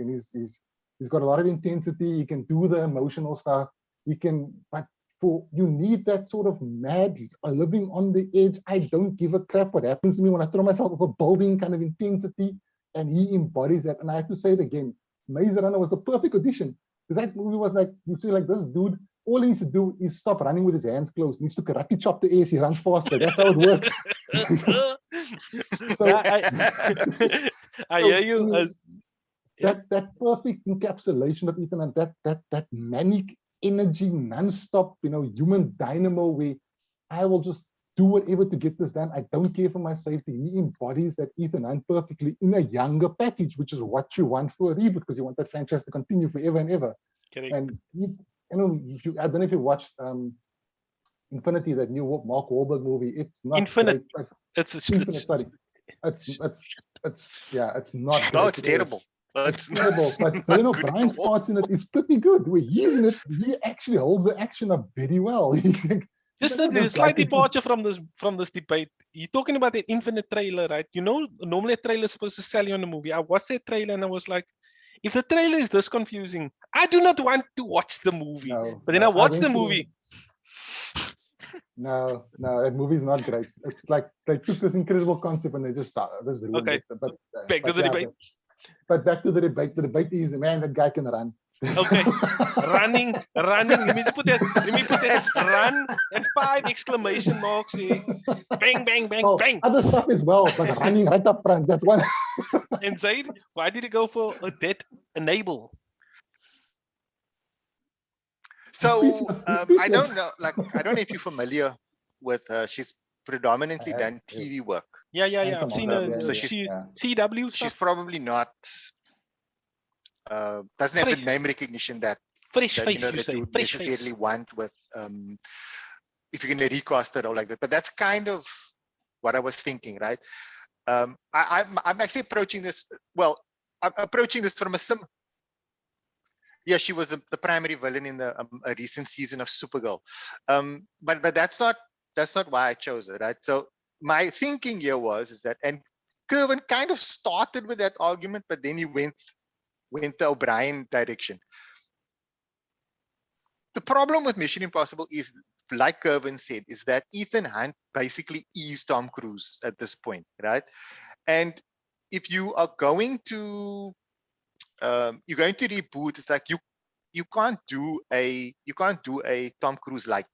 got a lot of intensity. He can do the emotional stuff. He can, but you need that sort of mad living on the edge. I don't give a crap what happens to me when I throw myself off a building kind of intensity, and he embodies that. And I have to say it again, Maze Runner was the perfect audition, because that movie was like, you see, like, this dude, all he needs to do is stop running with his hands closed. He needs to karate chop the air. He runs faster. That's how it works. So, I hear you. That perfect encapsulation of Ethan and that manic energy, non-stop, human dynamo, where I will just do whatever to get this done. I don't care for my safety. He embodies that Ethan Hunt perfectly in a younger package, which is what you want for a reboot, because you want that franchise to continue forever and ever. Correct. And I don't know if you watched Infinity, that new Mark Wahlberg movie. It's not Infinite. great, It's Infinite. Sorry, it's not. No, great it's at all. terrible. It's terrible, but Dylan O'Brien's parts in it is pretty good. Where he's in it, he actually holds the action up very well. Just a slight departure from this debate. You're talking about the Infinite trailer, right? Normally a trailer is supposed to sell you on a movie. I watched that trailer and I was like, if the trailer is this confusing, I do not want to watch the movie. But then I watched the movie. No, that movie's not great. It's like they took this incredible concept and they just ruined Okay. it. Back to the debate. But back to the debate. The debate is, man, that guy can run. Okay. Running. Let me put that run and 5 exclamation marks here. Bang, bang, bang, bang. Other stuff as well, but running right up front. That's one. And Zaid, why did you go for a dead enable? So I don't know. I don't know if you're familiar with her. She's predominantly done TV work. Yeah. I've seen her. So TW stuff. She's probably not. Doesn't have the name recognition that you necessarily want with if you're going to recast it or like that. But that's kind of what I was thinking, right? I'm actually approaching this. Well, I'm approaching this from a Yeah, she was the primary villain in a recent season of Supergirl. But that's not why I chose it, right? So my thinking here is that, and Kervyn kind of started with that argument, but then he went the O'Brien direction. The problem with Mission Impossible is, like Kervyn said, is that Ethan Hunt basically is Tom Cruise at this point, right? And if you are going to reboot, it's like you can't do a Tom Cruise light.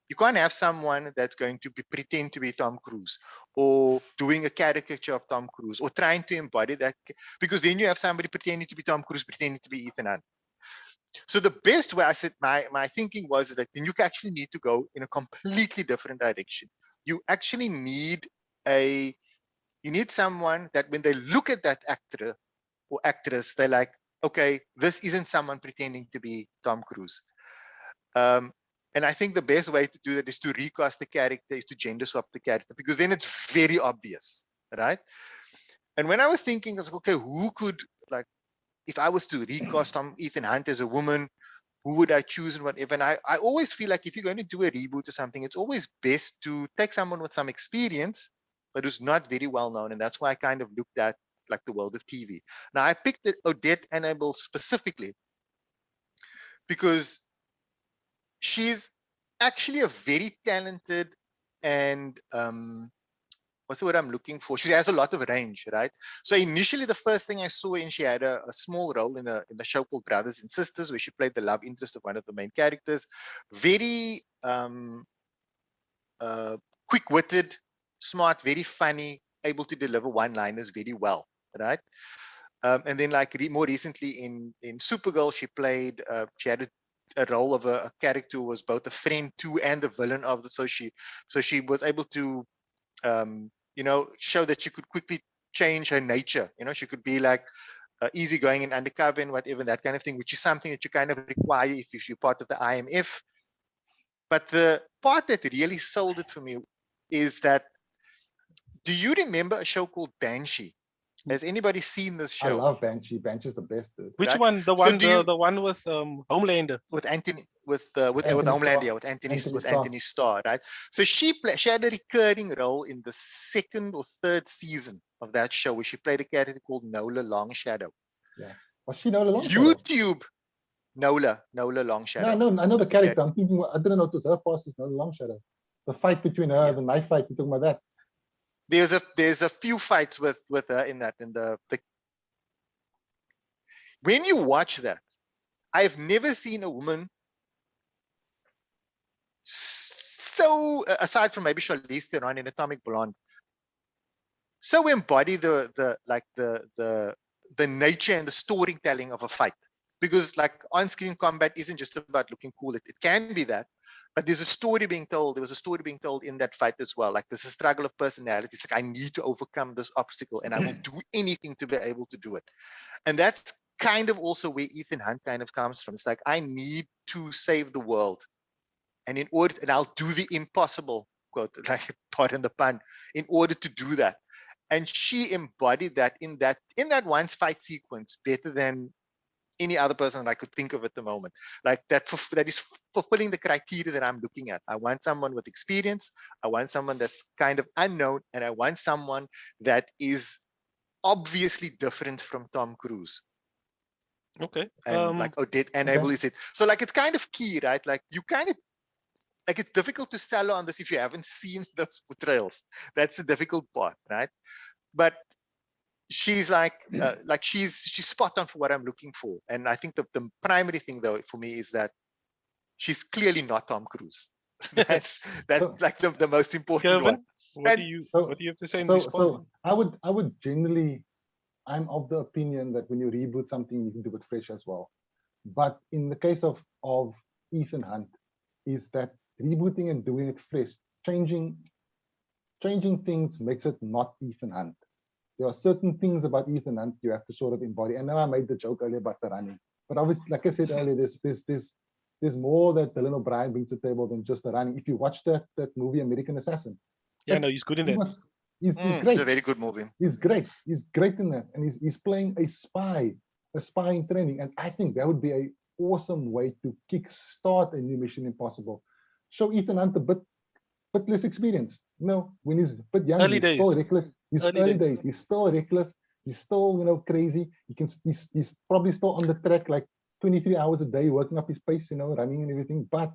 You can't have someone that's going to pretend to be Tom Cruise or doing a caricature of Tom Cruise or trying to embody that, because then you have somebody pretending to be Tom Cruise, pretending to be Ethan Hunt. So the best way, I said, my thinking was that then you actually need to go in a completely different direction. You actually need someone that when they look at that actor or actress, they're like, okay, this isn't someone pretending to be Tom Cruise. And I think the best way to do that is to recast the character, is to gender swap the character, because then it's very obvious, right? And when I was thinking, I was like, okay, who could, like, if I was to recast Ethan Hunt as a woman, who would I choose and whatever? And I always feel like if you're going to do a reboot or something, it's always best to take someone with some experience, but who's not very well known. And that's why I kind of looked at like the world of TV. Now I picked Odette Annable specifically because she's actually a very talented and what's the word I'm looking for? She has a lot of range, right? So initially, the first thing I saw, and she had a small role in a show called Brothers and Sisters, where she played the love interest of one of the main characters. Very quick-witted, smart, very funny, able to deliver one-liners very well, right? And then, like more recently in Supergirl, she had a role of a character who was both a friend to and the villain of the. So she was able to show that she could quickly change her nature. She could be like easygoing and undercover and whatever, that kind of thing, which is something that you kind of require if you're part of the IMF. But the part that really sold it for me is that, do you remember a show called Banshee? Has anybody seen this I show? love Banshee. Banshee's the best, dude. Which Right. one? The So one, do you- the one with Homelander. With Anthony, with Anthony Homelander, Starr. yeah, with Anthony Starr. Anthony Starr, right? So she had a recurring role in the second or third season of that show, where she played a character called Nola Longshadow. Yeah. Was she Nola Longshadow? YouTube, Nola Longshadow. No, I know the Yeah. character. I'm thinking, I didn't know it was her fastest Nola Longshadow. The fight between her, Yeah. the knife fight, you're talking about that. There's a few fights with her in that, in the when you watch that, I've never seen a woman so, aside from maybe Charlize Theron in Atomic Blonde, so embody the nature and the storytelling of a fight. Because like on-screen combat isn't just about looking cool. It can be that, but there's a story being told. There was a story being told in that fight as well. Like there's a struggle of personalities. Like I need to overcome this obstacle, and I will do anything to be able to do it. And that's kind of also where Ethan Hunt kind of comes from. It's like I need to save the world, and in order, and I'll do the impossible, quote, like pardon the pun, in order to do that. And she embodied that in that one fight sequence better than any other person that I could think of at the moment. Like that is fulfilling the criteria that I'm looking at. I want someone with experience. I want someone that's kind of unknown, and I want someone that is obviously different from Tom Cruise. Okay. And like Odette Annable is it. So like it's kind of key, right? Like you kind of, like it's difficult to sell on this if you haven't seen those portrayals. That's the difficult part, right? But she's like she's spot on for what I'm looking for. And I think the primary thing though for me is that she's clearly not Tom Cruise. that's like the most important Kervyn, one. what do And you have to say in So, response? so I would generally, I'm of the opinion that when you reboot something, you can do it fresh as well. But in the case of Ethan Hunt, is that rebooting and doing it fresh, changing things makes it not Ethan Hunt. There are certain things about Ethan Hunt you have to sort of embody. And now I made the joke earlier about the running, but obviously, like I said earlier, there's more that Dylan O'Brien brings to the table than just the running. If you watch that movie American Assassin, Yeah, no, he's good in that. He's it's great. a very good movie. He's great in that, and he's playing a spy in training. And I think that would be an awesome way to kickstart a new Mission Impossible. Show Ethan Hunt a bit less experienced. You know, when he's a bit young, Early he's days. still reckless. He's Early early days. days. He's still reckless. He's still, crazy. He's probably still on the track like 23 hours a day, working up his pace, running and everything. But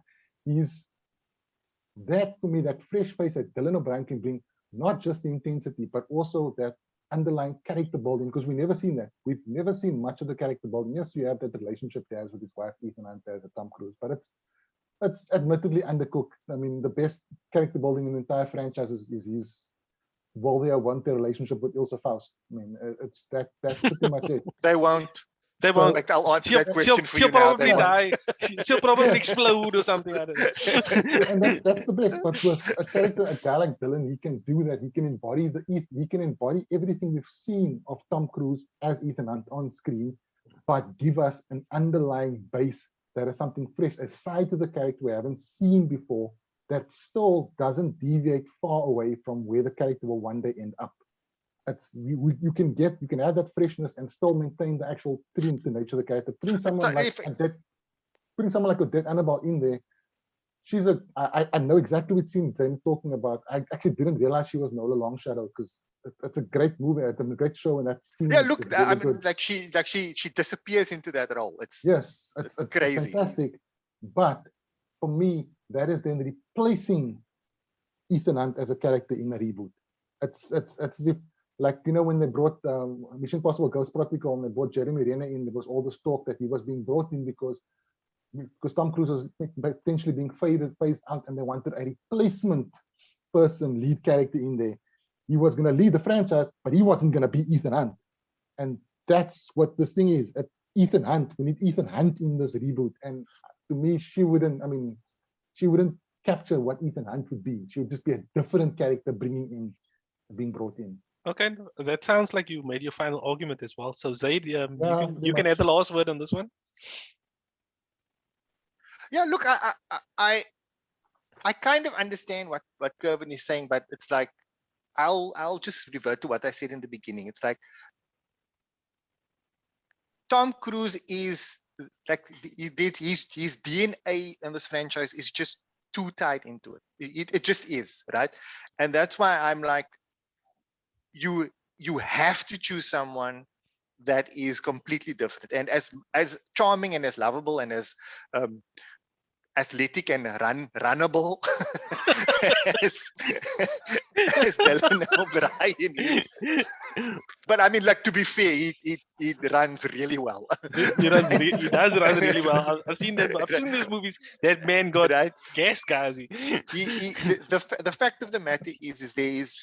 that for me, that fresh face that Dylan O'Brien can bring, not just the intensity, but also that underlying character building, because we've never seen that. We've never seen much of the character building. Yes, you have that relationship he has with his wife, Ethan Hunt, as a Tom Cruise, but it's admittedly undercooked. I mean, the best character building in the entire franchise is his Volvia-Wante relationship with Ilsa Faust. I mean, that's pretty much it. They won't. They won't. Like I'll answer that question for she'll you now. probably They won't. die. She'll probably Yes. explode or something. I don't know. And that's the best. But with a character, a guy like Dylan, he can do that. He can embody everything we've seen of Tom Cruise as Ethan Hunt on screen, but give us an underlying base that is something fresh, a side to the character we haven't seen before, that still doesn't deviate far away from where the character will one day end up. You can have that freshness and still maintain the actual true to nature of the character. Putting someone like Odette Annable in there, I know exactly what scene Zayn talking about. I actually didn't realize she was Nola Longshadow, because it's a great movie, it's a great show, and that scene. Yeah, look, really I mean, good. she disappears into that role. It's It's crazy. fantastic. But for me, that is then replacing Ethan Hunt as a character in a reboot. It's as if, like, when they brought Mission Impossible Ghost Protocol and they brought Jeremy Renner in, there was all this talk that he was being brought in because Tom Cruise was potentially being phased out, and they wanted a replacement person, lead character in there. He was going to lead the franchise, but he wasn't going to be Ethan Hunt. And that's what this thing is. Ethan Hunt, we need Ethan Hunt in this reboot. And to me, she wouldn't capture what Ethan Hunt would be. She would just be a different character being brought in. Okay, that sounds like you made your final argument as well. So Zaid, Yeah, you can have the last word on this one. Yeah, look, I kind of understand what Kervyn is saying, but it's like I'll just revert to what I said in the beginning. It's like Tom Cruise is like his DNA in this franchise is just too tied into it. It just is, right? And that's why I'm like, you have to choose someone that is completely different and as charming and as lovable and as athletic and runnable as, as Dylan O'Brien is. But I mean, like, to be fair, he runs really well. He does run really well. I've seen that. I've seen those movies. That man got right? gas, guys. The fact of the matter is there is,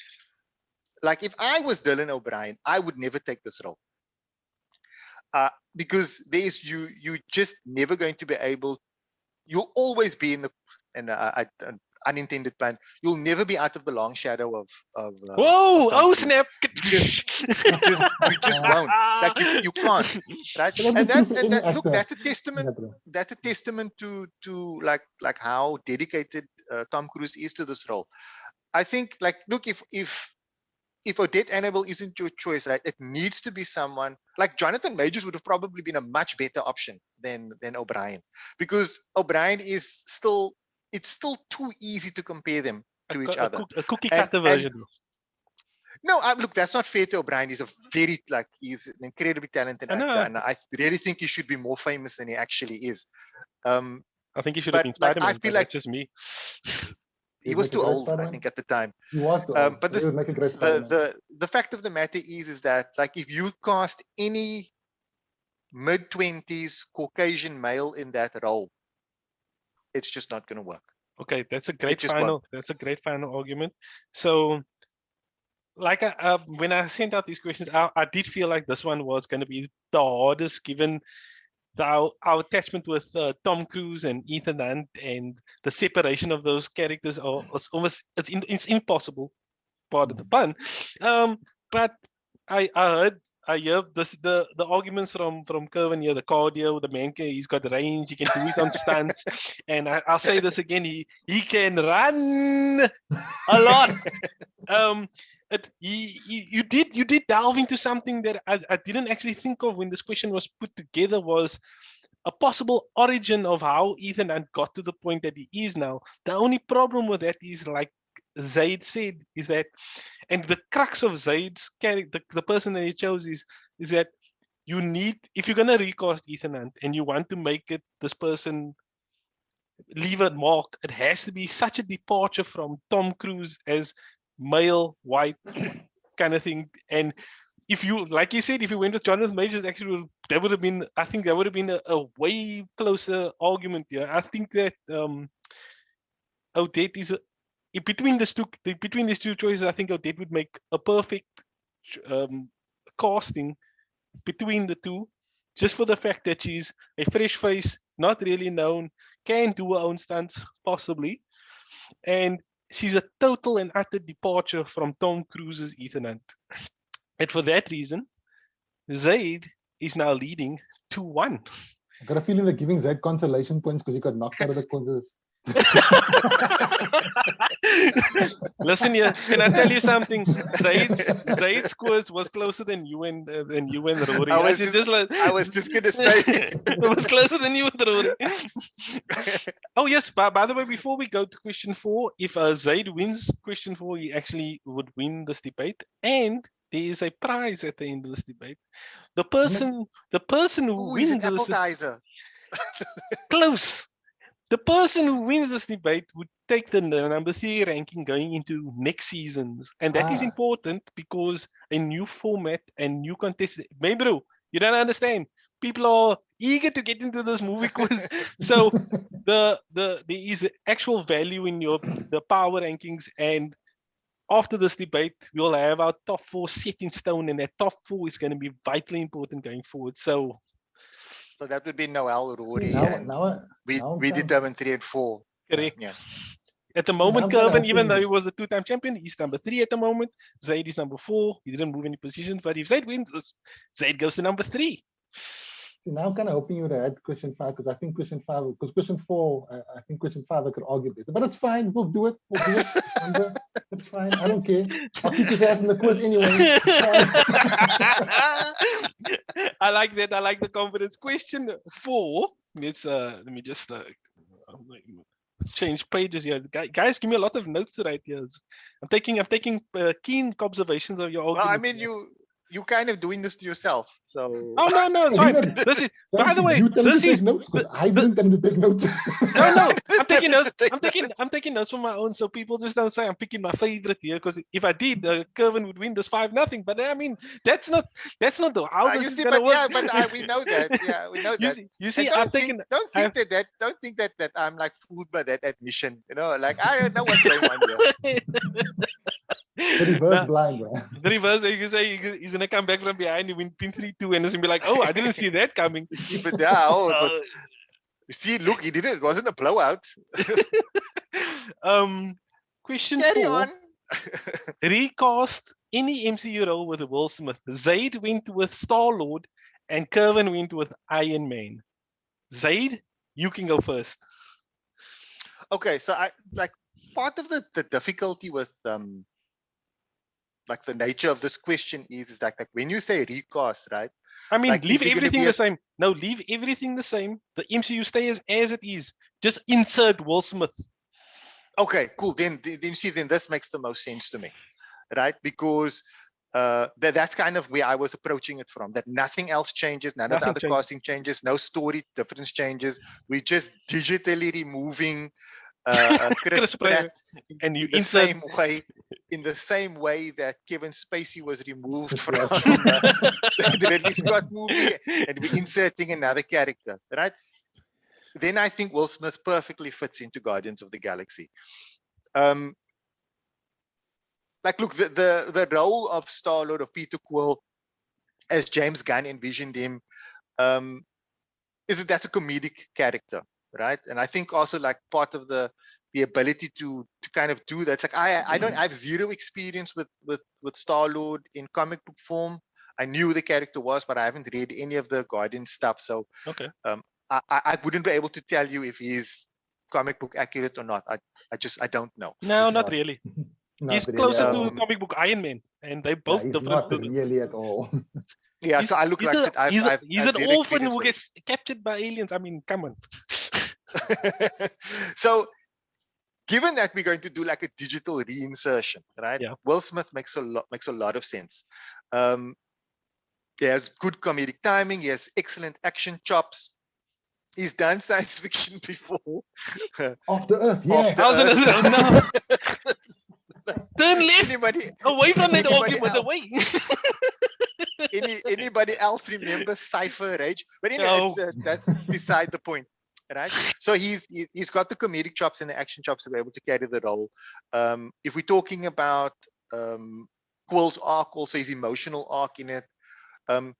like, if I was Dylan O'Brien, I would never take this role. Because there's you just never going to be able. You'll always be in the unintended pun. You'll never be out of the long shadow of. Whoa! Of Tom Oh Cruise. snap! You just won't. Like you can't, right? And look, that's a testament. That's a testament to like how dedicated Tom Cruise is to this role. I think, like, look, if Odette Annable isn't your choice, right, it needs to be someone like Jonathan Majors would have probably been a much better option than O'Brien, because O'Brien is still, it's still too easy to compare them to each other. A cookie cutter version. No, look, that's not fair to O'Brien. He's he's an incredibly talented actor, and I really think he should be more famous than he actually is. I think he should have been Spider-Man. I feel like just me. He was too old, I think, at the time. He was too old. But the fact of the matter is that, like, if you cast any mid-20s Caucasian male in that role, it's just not going to work. Okay, that's a great final. That's a great final argument. So, like, when I sent out these questions, I did feel like this one was going to be the hardest, given our attachment with Tom Cruise and Ethan Hunt, and the separation of those characters it's impossible. Pardon the pun. But I hear the arguments from Kervyn here, the cardio, the man, he's got range, he can do it on stunts, and I'll say this again, he can run a lot. You did delve into something that I didn't actually think of when this question was put together, was a possible origin of how Ethan Hunt got to the point that he is now. The only problem with that is, like Zaid said, is that, and the crux of Zaid's character, the person that he chose, is that you need, if you're gonna recast Ethan Hunt and you want to make it this person leave a mark, it has to be such a departure from Tom Cruise as male, white kind of thing. And if you, like you said, if you went with Jonathan Majors, actually, that would have been, I think that would have been a way closer argument here. I think that Odette is between these two choices. I think Odette would make a perfect casting between the two, just for the fact that she's a fresh face, not really known, can do her own stunts possibly, and she's a total and utter departure from Tom Cruise's Ethan Hunt. And for that reason, Zaid is now leading 2-1. I got a feeling they're giving Zaid consolation points because he got knocked out of the contest. Listen here, can I tell you something? Zaid's score was closer than you and Rory. I was just gonna say it was closer than you and Rory. Oh yes, by the way, before we go to question 4, if Zaid wins question 4, he actually would win this debate, and there is a prize at the end of this debate. The person who wins an appetizer. Close. The person who wins this debate would take the number 3 ranking going into next seasons. And that is important because a new format and new contest. Maybe, bro, you don't understand. People are eager to get into this movie quiz. So there is actual value in the power rankings. And after this debate, we'll have our top 4 set in stone. And that top 4 is going to be vitally important going forward. So that would be Noel, Rory, and we determined 3 and 4. Correct. Yeah. At the now moment, I'm kinda Kervyn, even hoping- though he was the two-time champion, he's number 3 at the moment. Zaid is number 4. He didn't move any positions, but if Zaid wins this, Zaid goes to number 3. See, now I'm kind of hoping you would have had question 5 because I think question 5, because question 4, I think question 5 I could argue better, but it's fine. We'll do it. We'll do it. Remember, it's fine. I don't care. I'll kick his ass in the quiz anyway. It's fine. I like that. I like the confidence. Question 4. Let me just change pages here. Guys, give me a lot of notes to write here. I'm taking keen observations of your Well, argument. I mean, you kind of doing this to yourself. So Oh no, it's fine. This is, by the way, you tell me this to take is notes, but I didn't tell him to take notes. no. I'm taking notes. Take I'm taking notes from my own, so people just don't say I'm picking my favorite here. Because if I did, Kervyn would win this 5-0. But I mean, that's not the how you this is see, gonna but work. yeah, but we know that. Yeah, we know that. You see, And I'm taking. don't think that I'm like fooled by that admission. You know, like I don't know what's going on here. The reverse blind, bro. The reverse, you can say he's gonna come back from behind, he win 3-2, and it's gonna be like, oh, I didn't see that coming. But yeah, it was. You see, look, he did it. It wasn't a blowout. Question Carry 4. on. Recast any MCU role with Will Smith. Zaid went with Star-Lord and Kervyn went with Iron Man. Zaid, you can go first. Okay, so I like part of the difficulty with like the nature of this question is like when you say recast, right? I mean, Like, is leave there gonna everything be the same. No, leave everything the same. The MCU stays as it is. Just insert Will Smith. Okay, cool. Then see, then this makes the most sense to me, right? Because that's kind of where I was approaching it from. That nothing else changes, none of the Nothing other changes. casting changes, no story difference changes. We're just digitally removing Chris Pratt and you in the insert in the same way that Kevin Spacey was removed from Yes. the Ridley Scott movie, and we're inserting another character, right? Then I think Will Smith perfectly fits into Guardians of the Galaxy. Like, look, the role of Star-Lord, of Peter Quill, as James Gunn envisioned him, that's a comedic character, right? And I think also like part of the ability to kind of do that. It's like I have zero experience with Star-Lord in comic book form. I knew the character was, but I haven't read any of the Guardian stuff, so okay. I wouldn't be able to tell you if he's comic book accurate or not. I don't know. No, not really. He's Not closer really to comic book Iron Man, and they Yeah, both he's different. not really at all. Yeah, so I look like I said, he's an orphan who gets captured by aliens. I mean, come on. So, given that we're going to do like a digital reinsertion, right? Yeah. Will Smith makes a lot of sense. He has good comedic timing. He has excellent action chops. He's done science fiction before. Off the Earth, yeah. Off the Earth. No. Turn left. Anybody Away from that anybody argument. else? Away. Anybody else remember Cypher Rage? But anyway, No. that's beside the point, right? So he's got the comedic chops and the action chops to be able to carry the role. If we're talking about Quill's arc, also his emotional arc in it,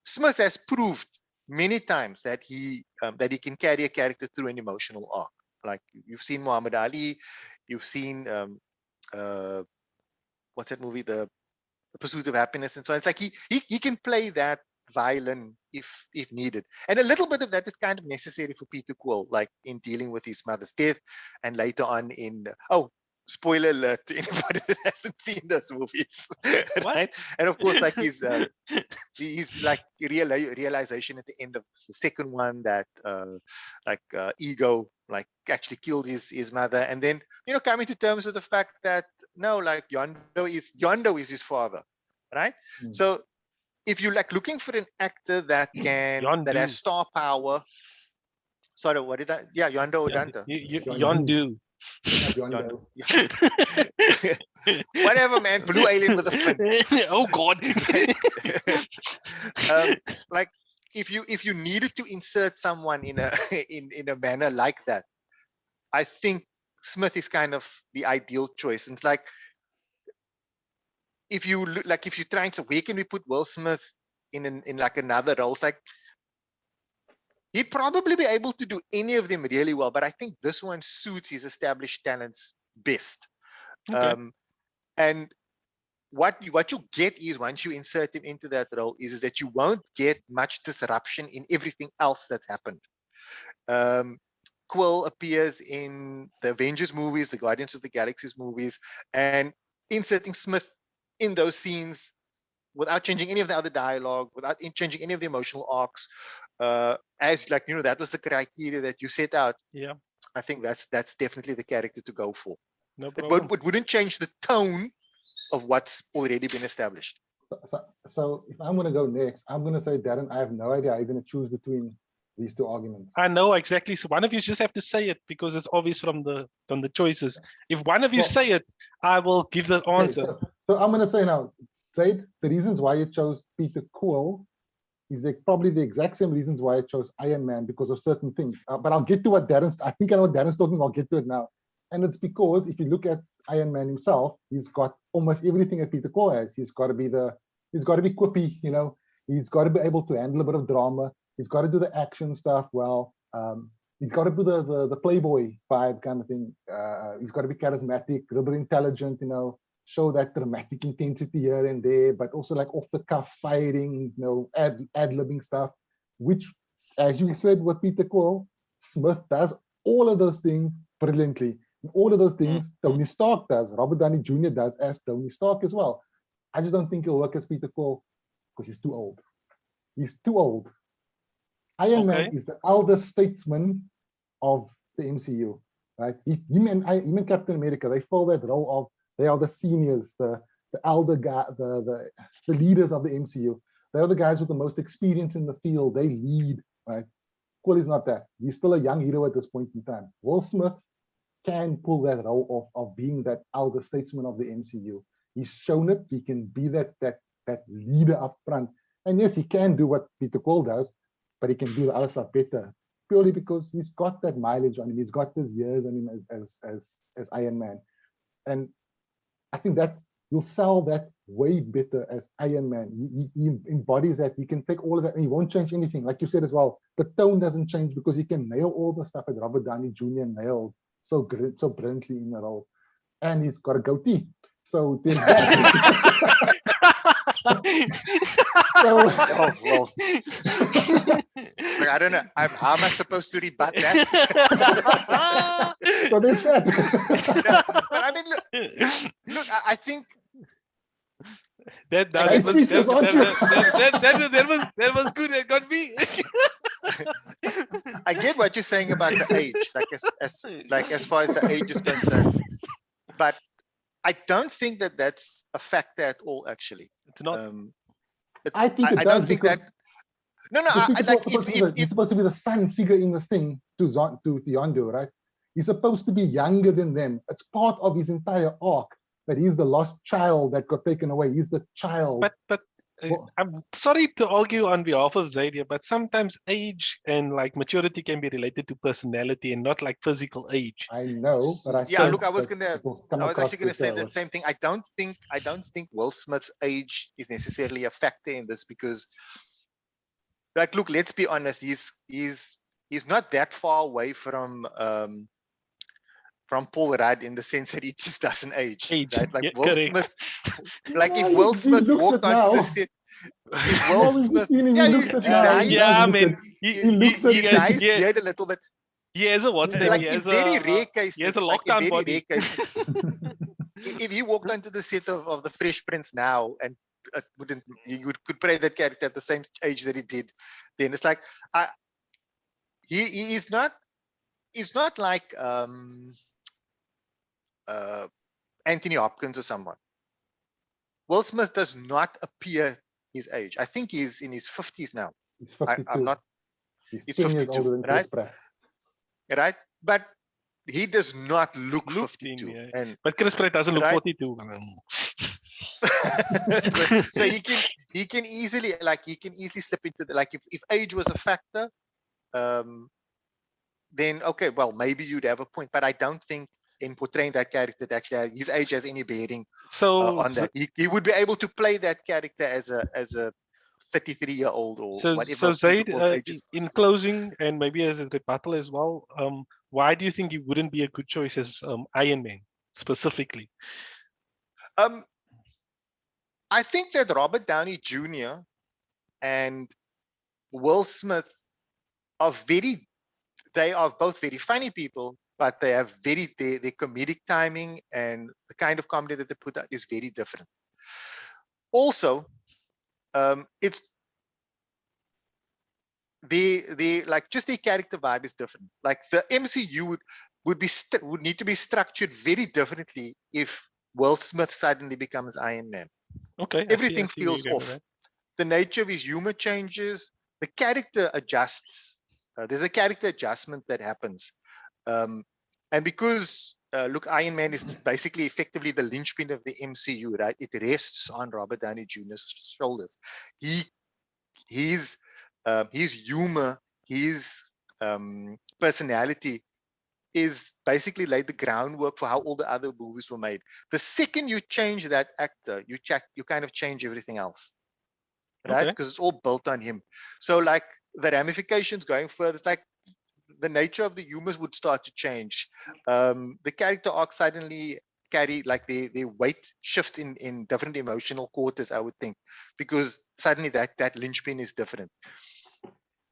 Smith has proved many times that he can carry a character through an emotional arc. Like you've seen Muhammad Ali, you've seen what's that movie, the Pursuit of Happiness, and so on. It's like he can play that violin if needed, and a little bit of that is kind of necessary for Peter Quill, like in dealing with his mother's death, and later on in spoiler alert to anybody that hasn't seen those movies, right? And of course, like his like realization at the end of the second one that Ego like actually killed his mother, and then coming to terms with the fact that no, like Yondo is his father, right? So if you're like looking for an actor that that has star power, sorry, what did I? Yeah, Yondo or Dante. Yondu. Whatever, man. Blue alien with a fin. Oh God. Like if you needed to insert someone in a in a manner like that, I think Smith is kind of the ideal choice. And it's like if you're trying to, where can we put Will Smith in like another role? It's like he'd probably be able to do any of them really well, but I think this one suits his established talents best. Okay. And what you get is, once you insert him into that role, is that you won't get much disruption in everything else that's happened. Quill appears in the Avengers movies, the Guardians of the Galaxies movies, and inserting Smith in those scenes without changing any of the other dialogue, without changing any of the emotional arcs, as like, that was the criteria that you set out. Yeah. I think that's definitely the character to go for. No It problem. wouldn't change the tone of what's already been established. So if I'm going to go next, I'm going to say, Darren, I have no idea how you're going to choose between these two arguments. I know exactly. So one of you just have to say it because it's obvious from the choices. If one of you say it, I will give the answer. Okay, so I'm going to say now, Zaid, the reasons why you chose Peter Quill is probably the exact same reasons why I chose Iron Man, because of certain things. But I'll get to what I think I know what Darren's talking about. I'll get to it now. And it's because if you look at Iron Man himself, he's got almost everything that Peter Quill has. He's got to be quippy, he's got to be able to handle a bit of drama. He's got to do the action stuff well. He's got to do the playboy vibe kind of thing. He's got to be charismatic, a little bit intelligent, show that dramatic intensity here and there, but also like off the cuff firing, ad-libbing stuff, which, as you said with Peter Quill, Smith does all of those things brilliantly. And all of those things Tony Stark does, Robert Downey Jr. does as Tony Stark as well. I just don't think he'll work as Peter Quill because he's too old. He's too old. Iron Man is the elder statesman of the MCU, right? Him and Captain America, they fill that role of, they are the seniors, the elder guy, the leaders of the MCU. They are the guys with the most experience in the field. They lead, right? Quill is not that. He's still a young hero at this point in time. Will Smith can pull that role of being that elder statesman of the MCU. He's shown it. He can be that leader up front. And yes, he can do what Peter Quill does, but he can do the other stuff better, purely because he's got that mileage on him. He's got those years on him as Iron Man. And I think that you'll sell that way better as Iron Man. He embodies that. He can take all of that and he won't change anything. Like you said as well, the tone doesn't change because he can nail all the stuff that Robert Downey Jr. nailed so brilliantly in the role. And he's got a goatee. So there's that. I don't know. How am I supposed to rebut that? So there's that. But I mean, look, I think that was good. It got me. I get what you're saying about the age, as far as the age is concerned, but I don't think that that's a factor at all. Actually, it's not. I think it I does don't think that. No. He's supposed to be the son figure in this thing to Yondu, right? He's supposed to be younger than them. It's part of his entire arc that he's the lost child that got taken away. He's the child. But I'm sorry to argue on behalf of Zaid here, but sometimes age and like maturity can be related to personality and not like physical age. I know, but I was actually gonna say the same thing. I don't think Will Smith's age is necessarily a factor in this because, like, look, let's be honest. He's not that far away from Paul Rudd in the sense that he just doesn't age. Right? Like Will Smith, like if Will Smith walked onto the set, if Will Smith, he dies dead a little bit. He has a what's name? Like in very rare cases, he has a lockdown body. If he walked onto the set of the Fresh Prince now and you could play that character at the same age that he did, then it's like he's not like Anthony Hopkins or someone. Will Smith does not appear his age. I think he's in his 50s now. He's 52. He's 52, right? Right? But he does not look 52. Yeah. And, but Chris Pratt doesn't look 42. So he can easily slip into the, like if age was a factor, then okay, well maybe you'd have a point. But I don't think in portraying that character that actually his age has any bearing on that. He would be able to play that character as a 33-year-old or whatever. So Zaid, in closing and maybe as a rebuttal as well, why do you think he wouldn't be a good choice as Iron Man? specifically? I think that Robert Downey Jr. and Will Smith are they are both very funny people, but they have their comedic timing and the kind of comedy that they put out is very different. Also, it's like just their character vibe is different. Like the MCU would need to be structured very differently if Will Smith suddenly becomes Iron Man. Okay. Everything feels off. The nature of his humor changes. The character adjusts. There's a character adjustment that happens. And because, look, Iron Man is basically effectively the linchpin of the MCU, right? It rests on Robert Downey Jr.'s shoulders. His humor, his personality is basically laid the groundwork for how all the other movies were made. The second you change that actor, you kind of change everything else, right? Because it's all built on him. So like the ramifications going further, it's like the nature of the humors would start to change. The character arc suddenly carry like the weight shifts in different emotional quarters, I would think, because suddenly that linchpin is different.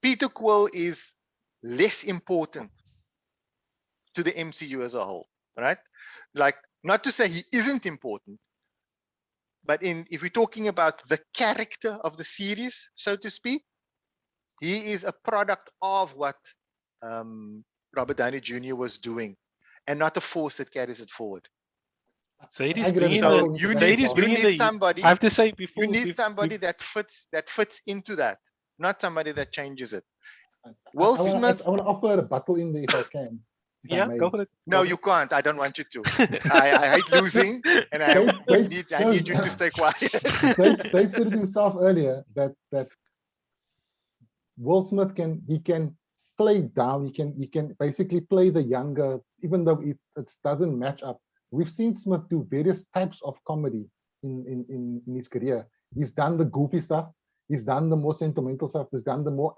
Peter Quill is less important to the MCU as a whole, right? Like, not to say he isn't important, but if we're talking about the character of the series, so to speak, he is a product of what Robert Downey Jr. was doing, and not a force that carries it forword. Zaid I is agree. bringing So the, you Zaid need is bringing the. somebody. I have to say before You need bef- somebody bef- that fits into that, not somebody that changes it. I Will want Smith. to offer a battle in there if I can. If I yeah, may. go for it. No, you can't. I don't want you to. I hate losing, and I need you to stay quiet. They said it himself earlier that Will Smith can play down. He can basically play the younger, even though it doesn't match up. We've seen Smith do various types of comedy in his career. He's done the goofy stuff. He's done the more sentimental stuff. He's done the more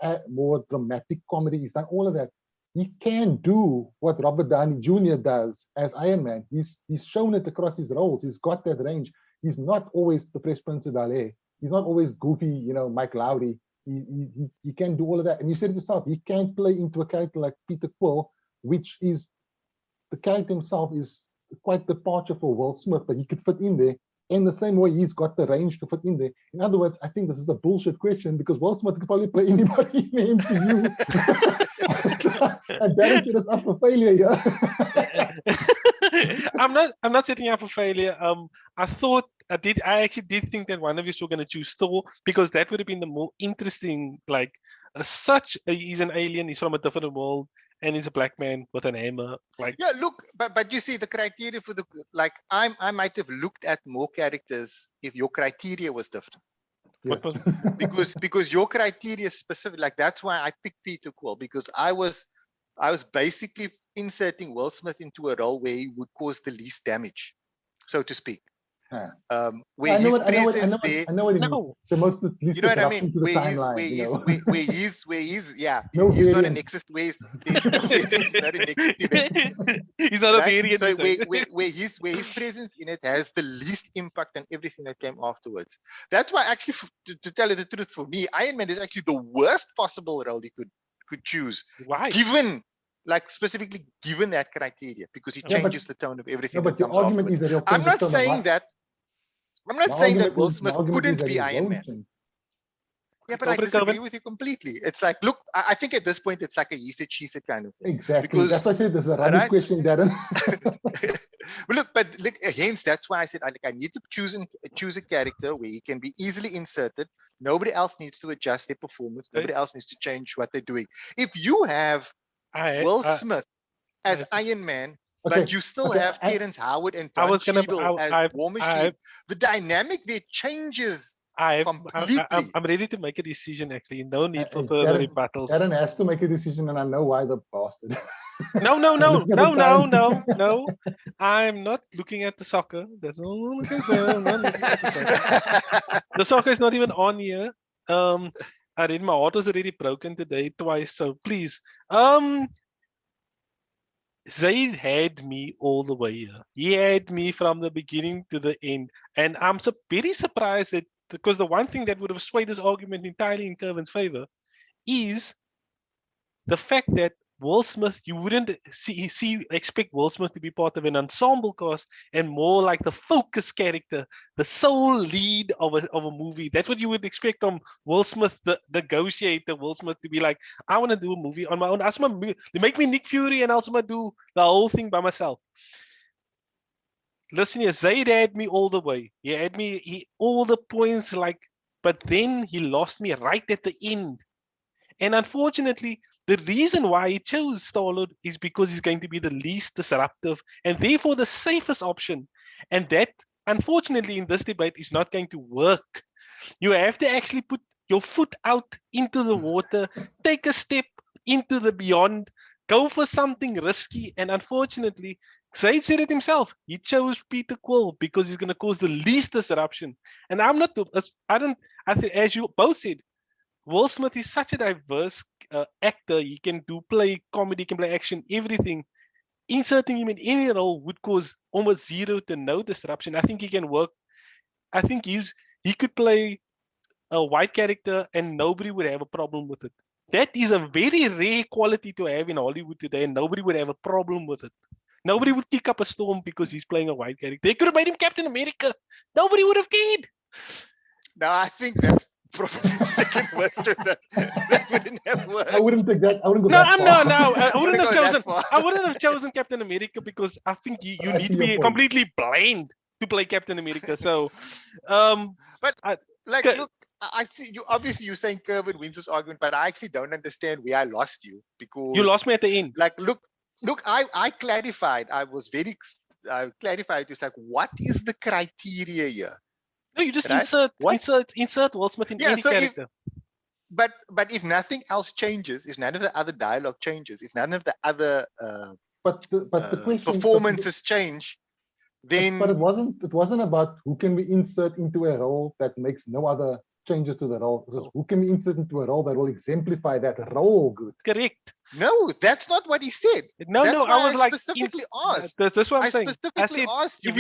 dramatic comedy. He's done all of that. He can do what Robert Downey Jr. does as Iron Man. He's shown it across his roles. He's got that range. He's not always the Fresh Prince of Bel-Air. He's not always goofy, Mike Lowry. He can do all of that. And you said it yourself, he can't play into a character like Peter Quill, which is, the character himself is quite departure for Will Smith, but he could fit in there. In the same way, he's got the range to fit in there. In other words, I think this is a bullshit question because Will Smith could probably play anybody in the MCU. And that set us up for failure, yeah. I'm not setting up for failure. I actually did think that one of you were going to choose Thor because that would have been the more interesting. Like, he's an alien. He's from a different world, and he's a black man with an hammer. Like, yeah, look, but you see the criteria for I might have looked at more characters if your criteria was different. Yes. because your criteria is specific. Like that's why I picked Peter Quill, because I was basically inserting Will Smith into a role where he would cause the least damage, so to speak. Where his presence there. I know what it means. The most least disruption to the timeline. Where he's no he's not a variance. nexus. There's no variance. He's not a nexus event. He's not a variant. So where his presence in it has the least impact on everything that came afterwards. That's why actually, to tell you the truth, for me, Iron Man is actually the worst possible role he could choose. Why? Specifically given that criteria, because he changes the tone of everything that your comes argument afterwards. is that I'm not saying that. I'm not saying that Will Smith couldn't be Iron Man. Yeah, but I disagree with you completely. It's like, look, I think at this point it's like a he said, she said kind of thing. Exactly. Because, that's why I said there's a rubbish question, Darren. but hence that's why I said I need to choose a character where he can be easily inserted. Nobody else needs to adjust their performance. Nobody else needs to change what they're doing. If you have Will Smith as Iron Man, but you still have Terrence Howard and Don Cheadle as War Machine, the dynamic there changes completely. I'm ready to make a decision, actually. No need for further rebuttals. Darren has to make a decision, and I know why, the bastard. No. I'm not looking at the soccer. That's all. The soccer is not even on here. My heart was already broken today twice, so please. Zaid had me all the way here. He had me from the beginning to the end. And I'm very surprised that, because the one thing that would have swayed this argument entirely in Kervyn's favor is the fact that Will Smith, you wouldn't expect Will Smith to be part of an ensemble cast and more like the focus character, the sole lead of a movie. That's what you would expect from Will Smith, the negotiator. Will Smith to be like, I want to do a movie on my own. They make me Nick Fury and also do the whole thing by myself. Listen here, Zaid had me all the way. He had me all the points, but then he lost me right at the end. And unfortunately, the reason why he chose Star-Lord is because he's going to be the least disruptive and therefore the safest option. And that, unfortunately, in this debate is not going to work. You have to actually put your foot out into the water, take a step into the beyond, go for something risky. And unfortunately, Zaid said it himself. He chose Peter Quill because he's going to cause the least disruption. And I think, as you both said, Will Smith is such a diverse actor. He can play comedy, he can play action, everything. Inserting him in any role would cause almost zero to no disruption. I think he can work. I think he could play a white character and nobody would have a problem with it. That is a very rare quality to have in Hollywood today, and nobody would have a problem with it. Nobody would kick up a storm because he's playing a white character. They could have made him Captain America. Nobody would have cared. No, I think that's probably the second worst. That wouldn't have worked. I wouldn't take that. I wouldn't go that far. I wouldn't have chosen Captain America because I think you need to be completely blind to play Captain America. So, look, I see you. Obviously, you're saying Kervyn wins this argument, but I actually don't understand where I lost you because you lost me at the end. Look, I clarified. I clarified. It's like, what is the criteria here? No, you just insert Will Smith in any character. But if nothing else changes, if none of the other dialogue changes, if none of the other the question, performances change, then it wasn't about who can we insert into a role that makes no other changes to the role. Because who can we insert into a role that will exemplify that role good? Correct. No, that's not what he said. No, I was specifically asked. That's what I'm saying. Specifically asked you.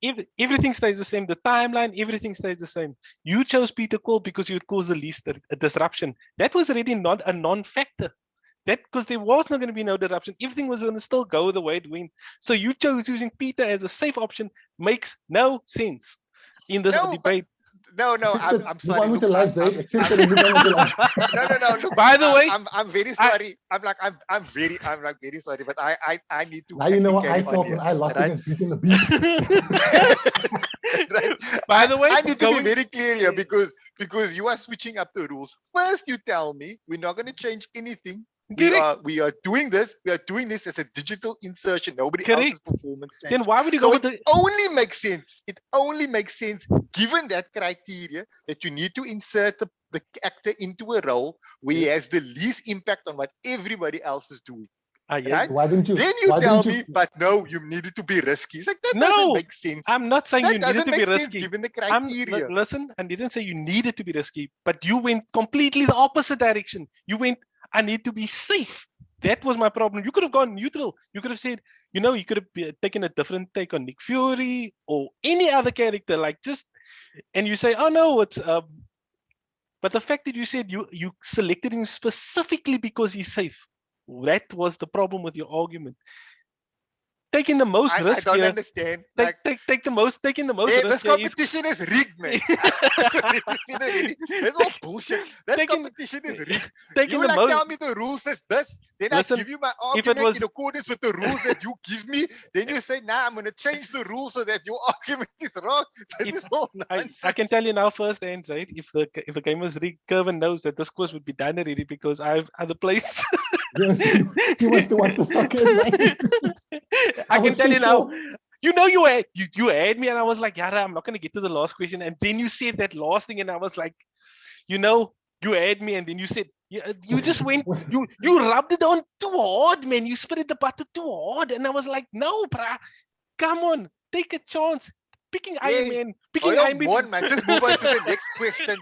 If everything stays the same, the timeline, everything stays the same. You chose Peter Quill because you would cause the least disruption. That was already not a non-factor. That because there was not going to be no disruption. Everything was going to still go the way it went. So you chose using Peter as a safe option makes no sense in this debate. No, I'm sorry. Look, no. Look, by the way, I'm very sorry. I'm very sorry, but I need to. Now you know what I thought when I lost against Beauty and the Beast. Right. By the way, I need to be very clear here because you are switching up the rules. First, you tell me we're not going to change anything. We are doing this. We are doing this as a digital insertion. Nobody else's performance change. Then why would you go? It only makes sense. It only makes sense given that criteria that you need to insert the actor into a role where he has the least impact on what everybody else is doing. Right? Why didn't you? Then you tell me, but no, you needed to be risky. It's like that doesn't make sense. I'm not saying you needed to be risky. Given the criteria. Listen, I didn't say you needed to be risky, but you went completely the opposite direction. You went, I need to be safe. That was my problem. You could have gone neutral. You could have said, you could have taken a different take on Nick Fury or any other character, and you say, oh no, it's. But the fact that you said you selected him specifically because he's safe, that was the problem with your argument. Taking the most risk. I don't understand. Taking the most risk. This competition is rigged, man. That's all bullshit. This competition is rigged. You tell me the rules is this. Then I give you my argument in accordance with the rules that you give me. Then you say, nah, I'm going to change the rules so that your argument is wrong. This is all nonsense. I can tell you now firsthand, Zaid, if the game was rigged, Kervyn knows that this course would be done already because I have other players. Yes, he wants to watch the soccer. I can tell you now. You had me, and I was like, Yara, I'm not going to get to the last question. And then you said that last thing, and I was like, you had me, and then you said, you just went, you rubbed it on too hard, man. You spread the butter too hard. And I was like, no, bruh, come on, take a chance. picking Yeah. Iron Man, picking Oh, Iron you're Man. one, man. Just move on to the next question.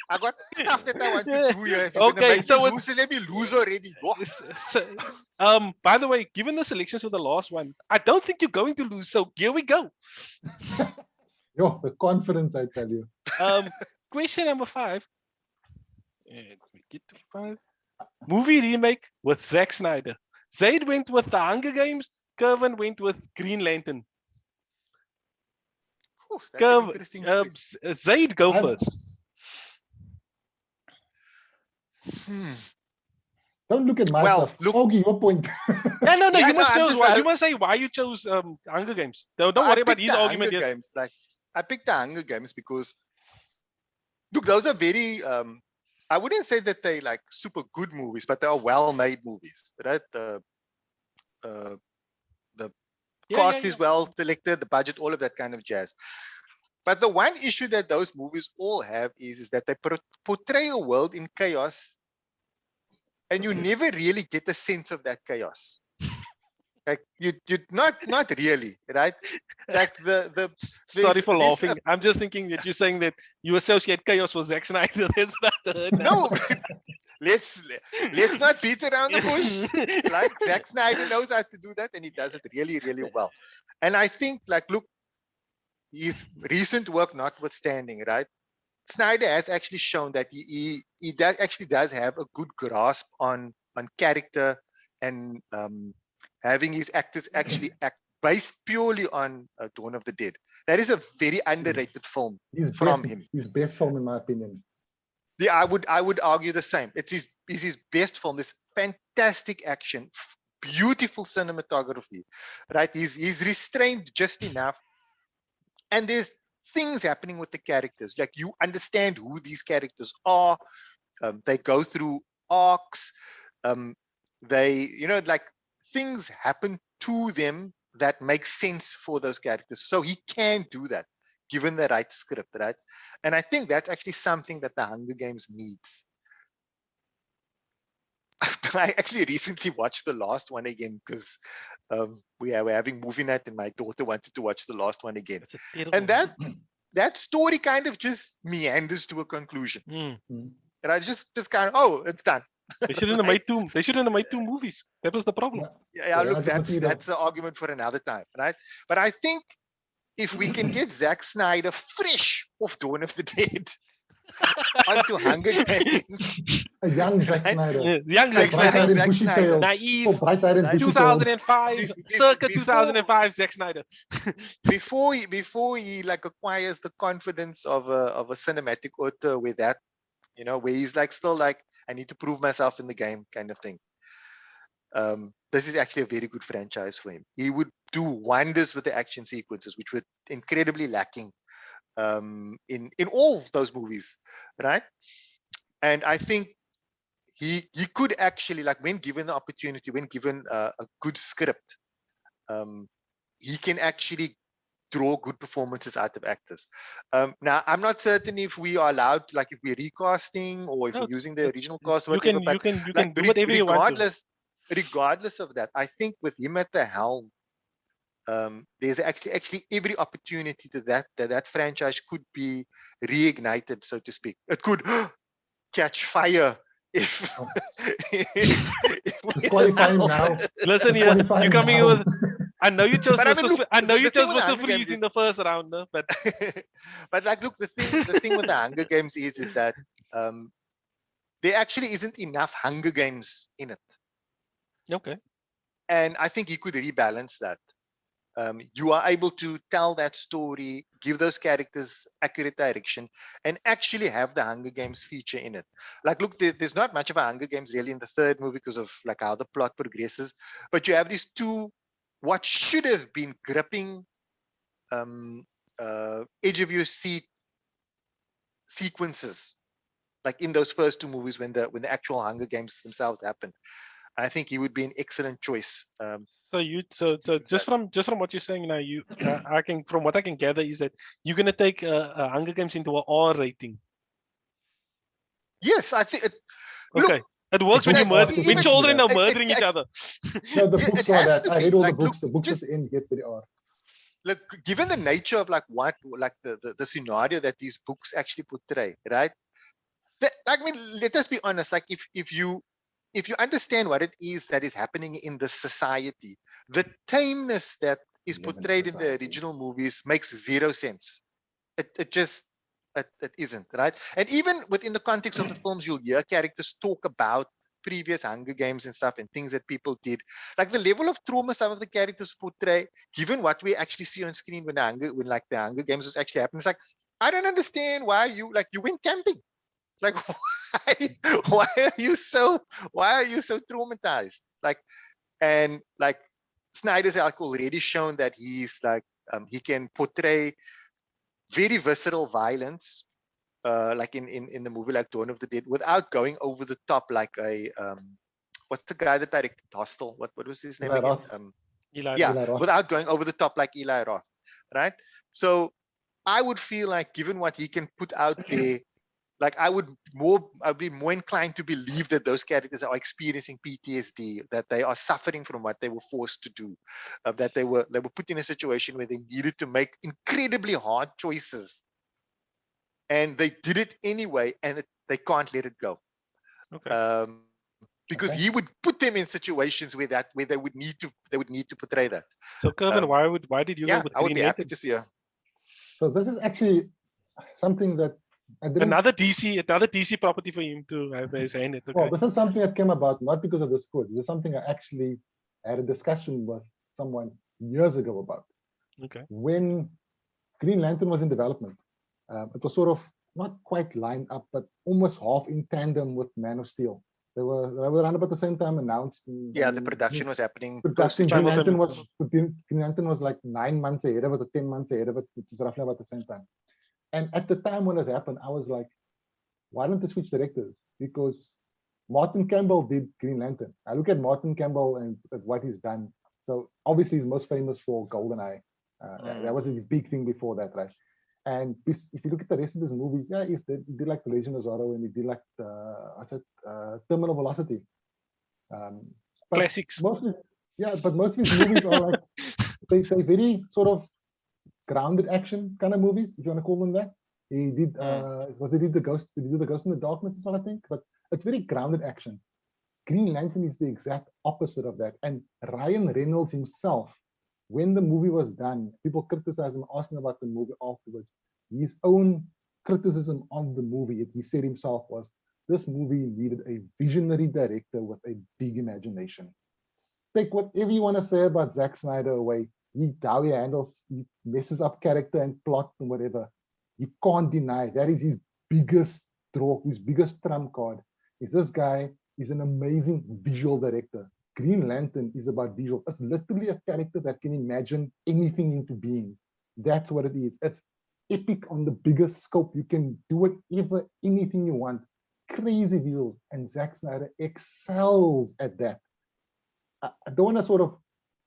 I got stuff that I want to do here. If you're Okay, gonna make so me it's- lose, let me lose already. Whoa. By the way, given the selections for the last one, I don't think you're going to lose. So here we go. Yo, the confidence, I tell you. Question number 5. And we get to 5. Movie remake with Zack Snyder. Zaid went with The Hunger Games. Kervyn went with Green Lantern. Whew, that's an interesting choice. Zaid, go I'm- first. Don't look at my Well, stuff. look- Augie, your point. Yeah, no, Yeah, you must I'm tell just why. like- You must say why you chose Hunger Games. Don't I worry about picked his the argument Hunger yet. Games. Like, I picked the Hunger Games because, look, those are very. I wouldn't say that they like super good movies, but they are well-made movies, right? The cast is well selected, the budget, all of that kind of jazz. But the one issue that those movies all have is that they portray a world in chaos, and you never really get a sense of that chaos. Like you not really, right? Like the Sorry for there's laughing. I'm just thinking that you're saying that you associate chaos with Zack Snyder. That's not the no. let's not beat around the bush. Like Zack Snyder knows how to do that, and he does it really, really well. And I think, like, look, his recent work notwithstanding, right? Snyder has actually shown that he does have a good grasp on character and having his actors actually act based purely on Dawn of the Dead. That is a very underrated film from him. His best film, in my opinion. Yeah, I would argue the same. It's his best film. This fantastic action, beautiful cinematography, right? He's restrained just enough, and there's things happening with the characters. Like you understand who these characters are. They go through arcs. They, like things happen to them that make sense for those characters. So he can do that, given the right script, right? And I think that's actually something that the Hunger Games needs. I actually recently watched the last one again because we were having movie night and my daughter wanted to watch the last one again. And that story kind of just meanders to a conclusion. And I just kind of, oh, it's done. They shouldn't have made two. They shouldn't have made 2 movies. That was the problem. Yeah, look, that's the argument for another time, right? But I think if we can get Zack Snyder fresh off Dawn of the Dead onto Hunger Games, A young Zack Snyder. Young Zack Snyder. Zack Snyder. Naive. 2005, circa 2005 Zack Snyder. before he like acquires the confidence of a cinematic author with that, where he's like still like, I need to prove myself in the game kind of thing. This is actually a very good franchise for him. He would do wonders with the action sequences, which were incredibly lacking in all those movies, right? And I think he could actually, like, when given the opportunity, when given a good script, he can actually draw good performances out of actors. Now, I'm not certain if we are allowed, like if we're recasting or if we're using the original cast, or whatever. You can do whatever you want to. Regardless of that, I think with him at the helm, there's actually every opportunity that franchise could be reignited, so to speak. It could catch fire if Disqualify him now. Listen here, Disqualify you him coming now. with. I know you chose. But I mean, look, I know the you thing chose with the Mr. Hunger Freeze Games in is- the first round, no? But but like, look, the thing with the Hunger Games is that there actually isn't enough Hunger Games in it, okay. and I think you could rebalance that. You are able to tell that story, give those characters accurate direction, and actually have the Hunger Games feature in it. Like, look, there's not much of a Hunger Games really in the third movie because of like how the plot progresses, but you have these two, what should have been gripping, edge of your seat sequences, like in those first 2 movies when the actual Hunger Games themselves happen. I think he would be an excellent choice. So just from what you're saying now, I can, from what I can gather, is that you're gonna take Hunger Games into an R rating. Yes, I think. Okay, it works when But you murder when even- children are it- murdering each other. No, the Yeah, books it are has that. to I be. read all Like, the books. look, The books just- at the end get very odd. look, given the nature of like the scenario that these books actually portray, right? I mean, let us be honest. Like, if you understand what it is that is happening in the society, the tameness that is portrayed in the original movies makes zero sense. It just it isn't, right? And even within the context of the films, you'll hear characters talk about previous Hunger Games and stuff and things that people did. Like the level of trauma some of the characters portray, given what we actually see on screen when the Hunger Games was actually happening. It's like, I don't understand why you went camping. Like, why are you so traumatized? Like, and like Snyder's like already shown that he's like he can portray very visceral violence, like in the movie like Dawn of the Dead, without going over the top like a what's the guy that directed Hostel? What was his name Eli again? Roth. Eli Yeah, Eli Roth. without going over the top like Eli Roth, right? So I would feel like, given what he can put out there, like I'd be more inclined to believe that those characters are experiencing PTSD, that they are suffering from what they were forced to do, that they were put in a situation where they needed to make incredibly hard choices, and they did it anyway, and they can't let it go. Okay. Because Okay. he would put them in situations where they would need to portray that. So Kervyn, why did you go Yeah, with I would Green be happy Lantern? to see her. So this is actually something that I didn't. Another DC property for him to have his hand in. Well, Okay. this is something that came about not because of this quote. This is something I actually had a discussion with someone years ago about. Okay. When Green Lantern was in development, it was sort of not quite lined up, but almost half in tandem with Man of Steel. They were around about the same time announced. Yeah, the production was happening. Production Green Lantern Simultaneous. Green Lantern was like 9 months ahead of it, or 10 months ahead of it, which is roughly about the same time. And at the time when it happened, I was like, why don't they switch directors? Because Martin Campbell did Green Lantern. I look at Martin Campbell and what he's done. So obviously he's most famous for GoldenEye. That was his big thing before that, right? And if you look at the rest of his movies, yeah, he did like The Legend of Zorro, and he did like Terminal Velocity. But Classics. mostly, yeah, but most of his movies are like they're very sort of grounded action kind of movies, if you want to call them that. He did he did the Ghost in the Darkness as well, I think, but it's very grounded action. Green Lantern is the exact opposite of that. And Ryan Reynolds himself, when the movie was done, people criticized him, asking about the movie afterwards. His own criticism of the movie, he said himself, was this movie needed a visionary director with a big imagination. Take whatever you want to say about Zack Snyder away. How he messes up character and plot and whatever. You can't deny that is his biggest draw, his biggest trump card. Is this guy is an amazing visual director. Green Lantern is about visual. It's literally a character that can imagine anything into being. That's what it is. It's epic on the biggest scope. You can do whatever, anything you want. Crazy visuals. And Zack Snyder excels at that. I don't want to sort of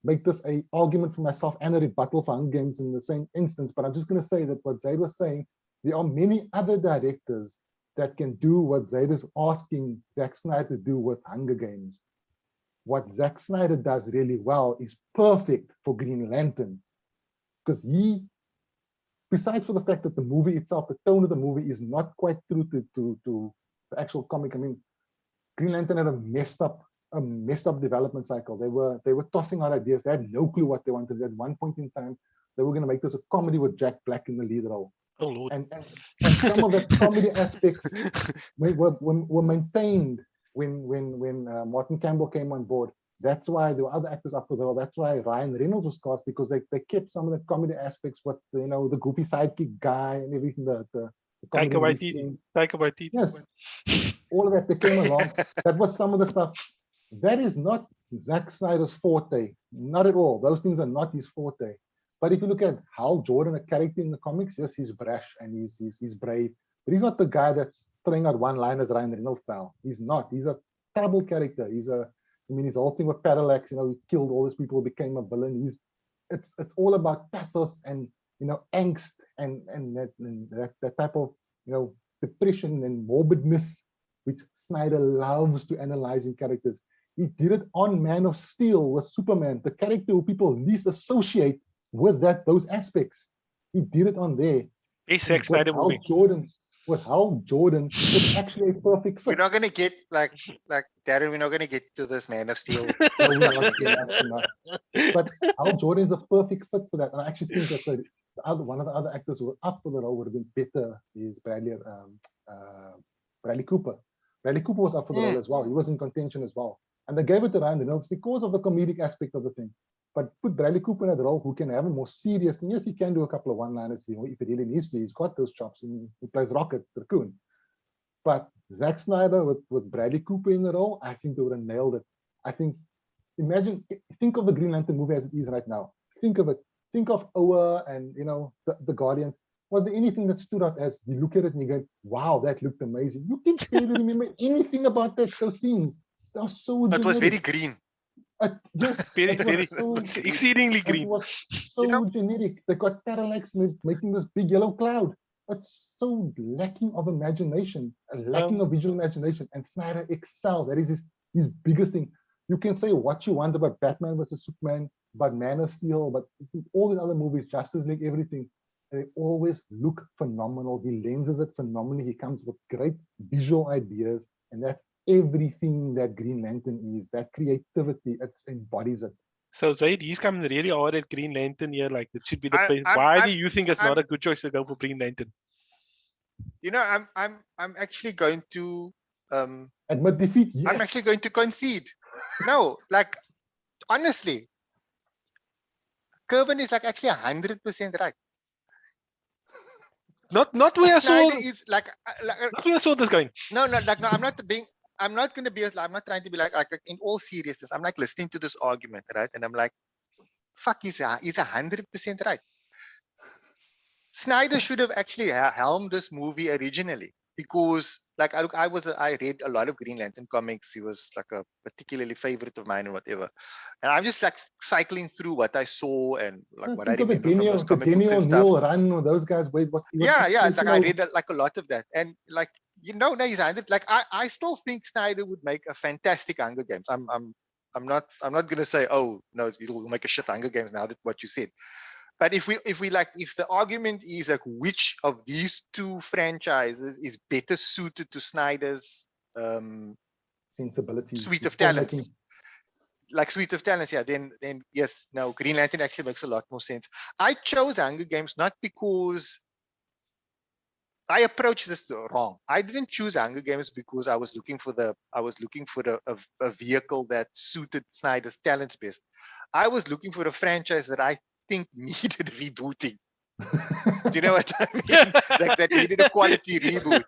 make this an argument for myself and a rebuttal for Hunger Games in the same instance, but I'm just going to say that what Zaid was saying, there are many other directors that can do what Zaid is asking Zack Snyder to do with Hunger Games. What Zack Snyder does really well is perfect for Green Lantern, because he, besides for the fact that the movie itself, the tone of the movie is not quite true to the actual comic. I mean, Green Lantern had a messed up development cycle. They were tossing out ideas. They had no clue what they wanted. At one point in time, they were going to make this a comedy with Jack Black in the lead role. Oh Lord! And some of the comedy aspects were maintained when Martin Campbell came on board. That's why there were other actors up for the role. That's why Ryan Reynolds was cast, because they kept some of the comedy aspects with the goofy sidekick guy and everything. The Taika Waititi. Yes, all of that. They came along. That was some of the stuff. That is not Zack Snyder's forte. Not at all. Those things are not his forte. But if you look at Hal Jordan, a character in the comics, yes, he's brash and he's brave. But he's not the guy that's throwing out one-liners Ryan Reynolds style. He's not. He's a terrible character. His whole thing with Parallax, he killed all these people, became a villain. It's all about pathos and angst and that type of depression and morbidness, which Snyder loves to analyze in characters. He did it on Man of Steel with Superman, the character who people least associate with those aspects. He did it on there. A Zack Snyder movie. With Hal Jordan, it's actually a perfect fit. We're not gonna get like Darren. We're not gonna get to this Man of Steel. No, we're not, we're not. But Hal Jordan's a perfect fit for that. And I actually think that one of the other actors who were up for the role would have been better is Bradley Cooper. Bradley Cooper was up for the role as well. He was in contention as well. And they gave it to Ryan Reynolds because of the comedic aspect of the thing. But put Bradley Cooper in that role who can have a more serious, and yes, he can do a couple of one-liners, if he really needs to. He's got those chops and he plays Rocket, Raccoon. But Zack Snyder with Bradley Cooper in the role, I think they would have nailed it. I think, think of the Green Lantern movie as it is right now. Think of it. Think of Oa and, the Guardians. Was there anything that stood out as you look at it and you go, wow, that looked amazing? You can't really remember anything about those scenes. They were so It was very green. Yes, very so, exceedingly green. It was so generic. They got parallax making this big yellow cloud. It's so lacking of imagination, lacking of visual imagination. And Snyder excelled. That is his biggest thing. You can say what you want about Batman versus Superman, about Man of Steel, but all the other movies, Justice League, everything. They always look phenomenal. He lenses it phenomenally. He comes with great visual ideas, and that's everything that Green Lantern is. That creativity, it embodies it. So Zaid, he's coming really hard at Green Lantern here. Like it should be the place. Why do you think it's not a good choice to go for Green Lantern? I'm actually going to admit defeat. Yes. I'm actually going to concede. No, like honestly, Kervyn is like actually 100% right. Not where I saw. Is like not where I saw this going. No, I'm not going to be. I'm not trying to be like in all seriousness. I'm like listening to this argument, right? And I'm like, fuck, he's 100% right. Snyder should have actually helmed this movie originally because, like, I read a lot of Green Lantern comics. He was like a particularly favorite of mine or whatever. And I'm just like cycling through what I saw and like what I remember from those comic books and stuff. Run or those guys. Yeah. Like I read like a lot of that, and like no, he's 100. Like I still think Snyder would make a fantastic Hunger Games. I'm not gonna say, oh no, he'll make a shit Hunger Games now that what you said. But if the argument is like which of these two franchises is better suited to Snyder's sensibility, suite of talents, yeah, then yes, no, Green Lantern actually makes a lot more sense. I chose Hunger Games not because I approached this wrong. I didn't choose Hunger Games because I was looking for a vehicle that suited Snyder's talents best. I was looking for a franchise that I think needed rebooting. Do you know what I mean? Like that needed a quality reboot.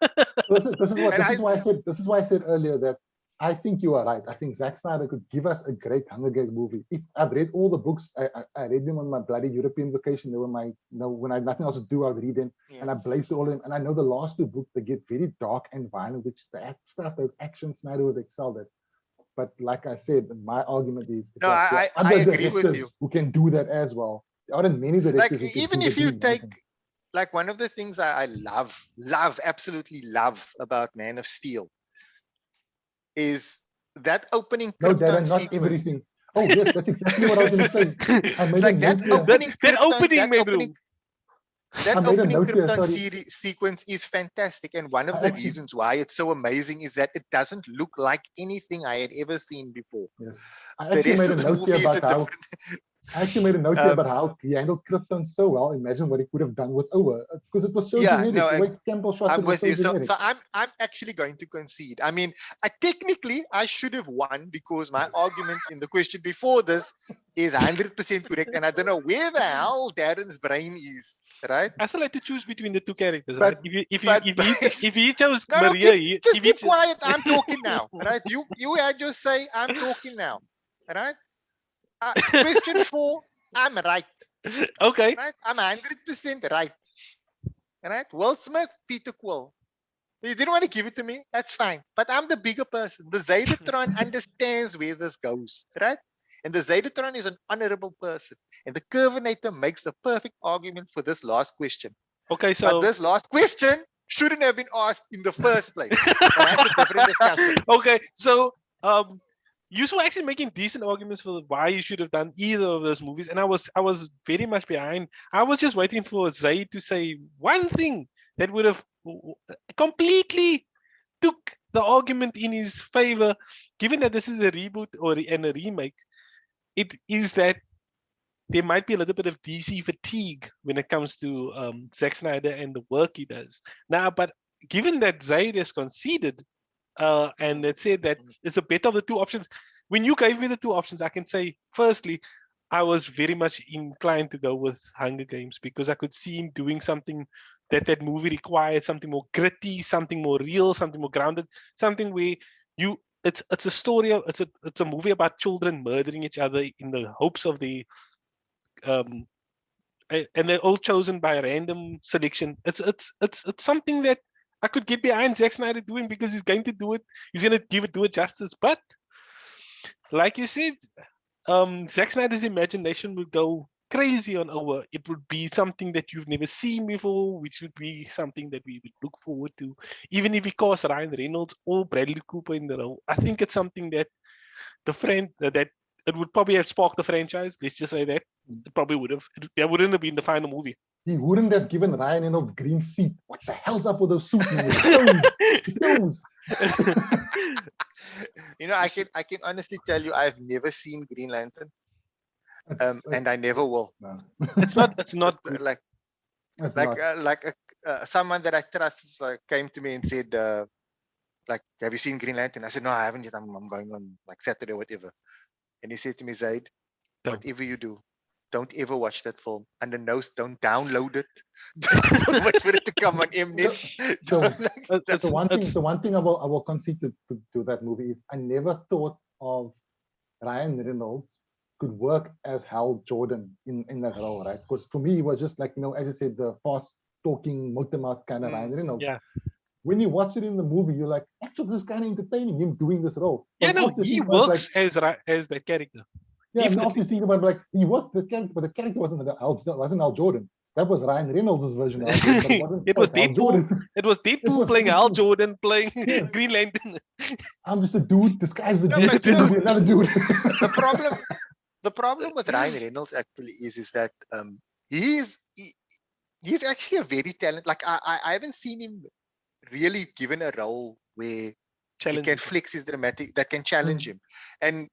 This is why I said earlier that I think you are right. I think Zack Snyder could give us a great Hunger Games movie. If I've read all the books, I read them on my bloody European vacation. They were when I had nothing else to do, I'd read them, and I blazed all of them. And I know the last two books, they get very dark and violent, which that stuff, those action Snyder would excel at. But like I said, my argument is no, I agree with you. Who can do that as well? There aren't many directors. Like even if you take, like one of the things I absolutely love about Man of Steel is that opening Krypton sequence. Everything. Oh yes, that's exactly what I was going to say. Like that opening Krypton sequence is fantastic, and one of the reasons why it's so amazing is that it doesn't look like anything I had ever seen before. Yes, I actually made a note here about how he handled Krypton so well. Imagine what he could have done with Oa, because it was so generic. I'm with you. So I'm actually going to concede. I mean, technically I should have won because my argument in the question before this is 100% correct, and I don't know where the hell Darren's brain is. Right? I still like to choose between the two characters. Right? If he chose Maria, just keep quiet. I'm talking now. Right? You had your say. I'm talking now. Right? Question 4, I'm right. Okay. Right? I'm 100% right. Right? Will Smith, Peter Quill. You didn't want to give it to me? That's fine. But I'm the bigger person. The Zaidatron understands where this goes. Right? And the Zaidatron is an honorable person. And the Kervinator makes the perfect argument for this last question. Okay, so... But this last question shouldn't have been asked in the first place. That's a different discussion. Okay, so... you were actually making decent arguments for why you should have done either of those movies, and I was very much behind. I was just waiting for Zaid to say one thing that would have completely took the argument in his favor, given that this is a reboot and a remake. It is that there might be a little bit of DC fatigue when it comes to Zack Snyder and the work he does now. But given that Zaid has conceded and it said that it's a better of the two options, when you gave me the two options, I can say, firstly, I was very much inclined to go with Hunger Games because I could see him doing something that movie required, something more gritty, something more real, something more grounded, something where it's a story of it's a movie about children murdering each other in the hopes of the and they're all chosen by random selection. It's something that I could get behind Zack Snyder doing because he's going to do it. He's going to do it justice. But like you said, Zack Snyder's imagination would go crazy on our. It would be something that you've never seen before, which would be something that we would look forward to. Even if he casts Ryan Reynolds or Bradley Cooper in the role, I think it's something that that it would probably have sparked the franchise. Let's just say that. It probably would have. That wouldn't have been the final movie. He wouldn't have given Ryan Reynolds green feet. What the hell's up with those suits? Toes. You know, I can honestly tell you, I've never seen Green Lantern, and I never will. No. It's not good. Someone that I trust came to me and said, like, have you seen Green Lantern? I said, no, I haven't yet. I'm going on like Saturday or whatever. And he said to me, Zaid, whatever you do, don't ever watch that film. And the nose, don't download it. Don't wait for it to come on Mnet. The one thing I will concede to that movie is I never thought of Ryan Reynolds could work as Hal Jordan in that role, right? Because for me, he was just like, as you said, the fast talking, motor mouth kind of Ryan Reynolds. Yeah. When you watch it in the movie, you're like, actually, this is kind of entertaining, him doing this role. Yeah, no, he works as that character. Yeah, and after you think about it, like, he worked the character, but the character wasn't Al Jordan. That was Ryan Reynolds' version of it. It was Deadpool. It was Deadpool playing Al Jordan playing Green Lantern. I'm just a dude. This guy's the dude. To be another dude. The problem with Ryan Reynolds actually is that he's actually a very talented. Like I haven't seen him really given a role where he can flex his dramatic that can challenge him. And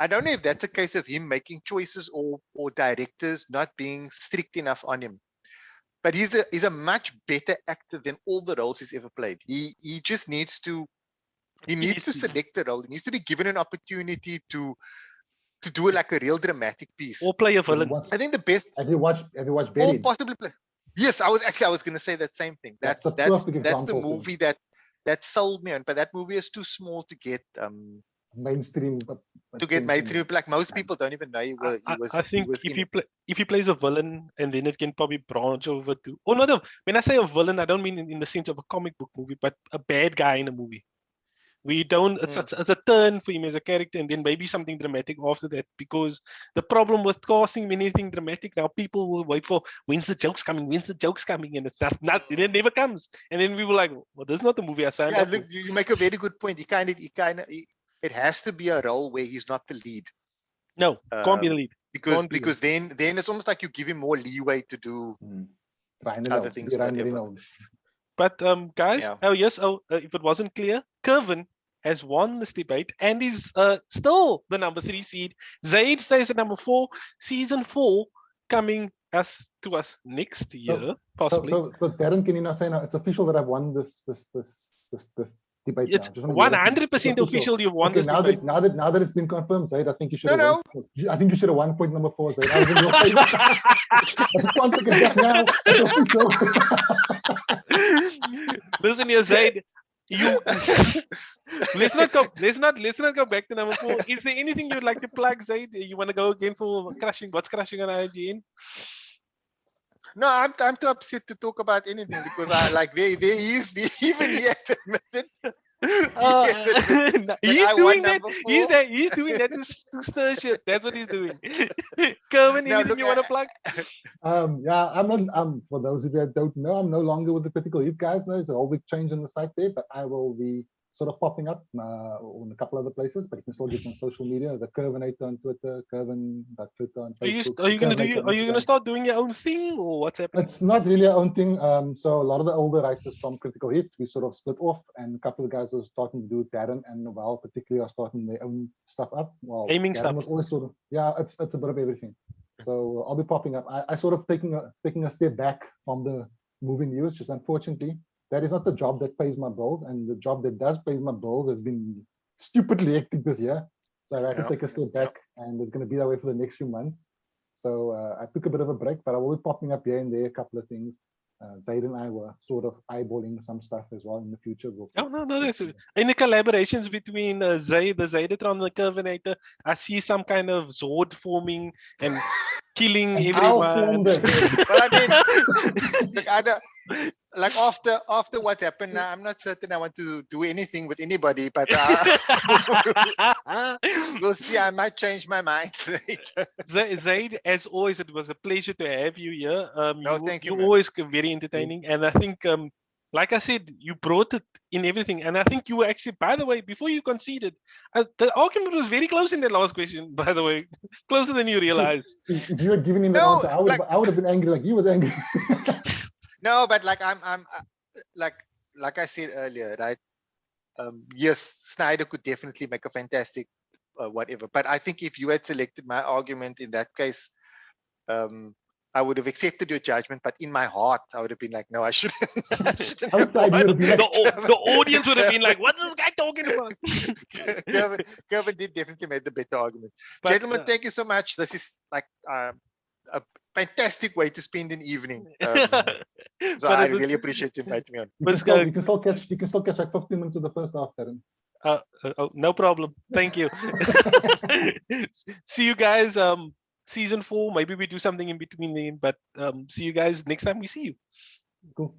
I don't know if that's a case of him making choices or directors not being strict enough on him. But he's a much better actor than all the roles he's ever played. He just needs to select the role. He needs to be given an opportunity to do like a real dramatic piece. Or play a villain. I think the best. Have you watched Buried? Or possibly play. Yes, I was going to say that same thing. That's the movie that sold me on. But that movie is too small to get mainstream. Like most people don't even know he was. I think if he plays a villain, and then it can probably branch over to. Oh no! When I say a villain, I don't mean in the sense of a comic book movie, but a bad guy in a movie. We don't. It's a turn for him as a character, and then maybe something dramatic after that. Because the problem with casting anything dramatic now, people will wait for when's the jokes coming, and it's not. It never comes, and then we were like, well, this is not the movie I signed up for. You make a very good point. It has to be a role where he's not the lead. No, can't be the lead. Because then it's almost like you give him more leeway to do other things. But guys, if it wasn't clear, Kervyn has won this debate and is still the number 3 seed. Zaid stays at number 4. Season 4 coming to us next year, possibly. So Darren, can you now say now it's official that I've won this debate? It's 100% official. You've won this debate. Now that it's been confirmed, Zaid, I think you should have won. I think you should have won point number 4, Zaid. I was in your favor. I just want to get back now. It's official. Listen here, Zaid. Let's not go back to number 4. Is there anything you'd like to plug, Zaid? You want to go again for crushing? What's crushing on IGN? No, I'm too upset to talk about anything because I like there is even he has admitted. He's doing that. He's doing that to stir shit. That's what he's doing. Kervyn, anything you want to plug? Yeah, I'm for those of you that don't know, I'm no longer with the Critical Hit guys. No, it's a whole big change on the site there, but I will be sort of popping up in a couple other places, but you can still get me on social media. The Kervinator on Twitter, Kervin.Twitter on Facebook. Are you gonna Kervinator on start doing your own thing, or what's happening? It's not really our own thing. So a lot of the older writers from Critical Hit, we sort of split off, and a couple of guys are starting to do Darren and Noel particularly are starting their own stuff up. Well, Aiming Darren stuff. was always sort of, yeah, it's a bit of everything. So I'll be popping up. I sort of taking a step back from the movie news, just unfortunately, that is not the job that pays my bills, and the job that does pay my bills has been stupidly hectic this year. So I had to take a step back, and it's going to be that way for the next few months. So I took a bit of a break, but I will be popping up here and there, a couple of things. Zaid and I were sort of eyeballing some stuff as well in the future. No, that's in the collaborations between Zaid, the Zaidatron, and the Kervinator. I see some kind of Zord forming and killing everyone. Well, I mean, look, after what happened, now I'm not certain I want to do anything with anybody, but we'll see. I might change my mind. Zaid, as always, it was a pleasure to have you here. Thank you. You're always very entertaining, and I think, like I said, you brought it in everything. And I think you were actually, by the way, before you conceded, the argument was very close in that last question. By the way, closer than you realized. If you had given him the answer, I would have been angry like he was angry. No, but like I'm like I said earlier, right? Yes, Snyder could definitely make a fantastic whatever. But I think if you had selected my argument in that case, I would have accepted your judgment. But in my heart, I would have been like, no, I shouldn't. Outside, you would have been like, the audience would have been like, what is this guy talking about? Kervin did definitely make the better argument. But, gentlemen, thank you so much. This is like a fantastic way to spend an evening. So I really appreciate you inviting me on. You can still catch like 15 minutes of the first half, Darren. No problem. Thank you. See you guys. Season 4. Maybe we do something in between them. But see you guys next time we see you. Cool.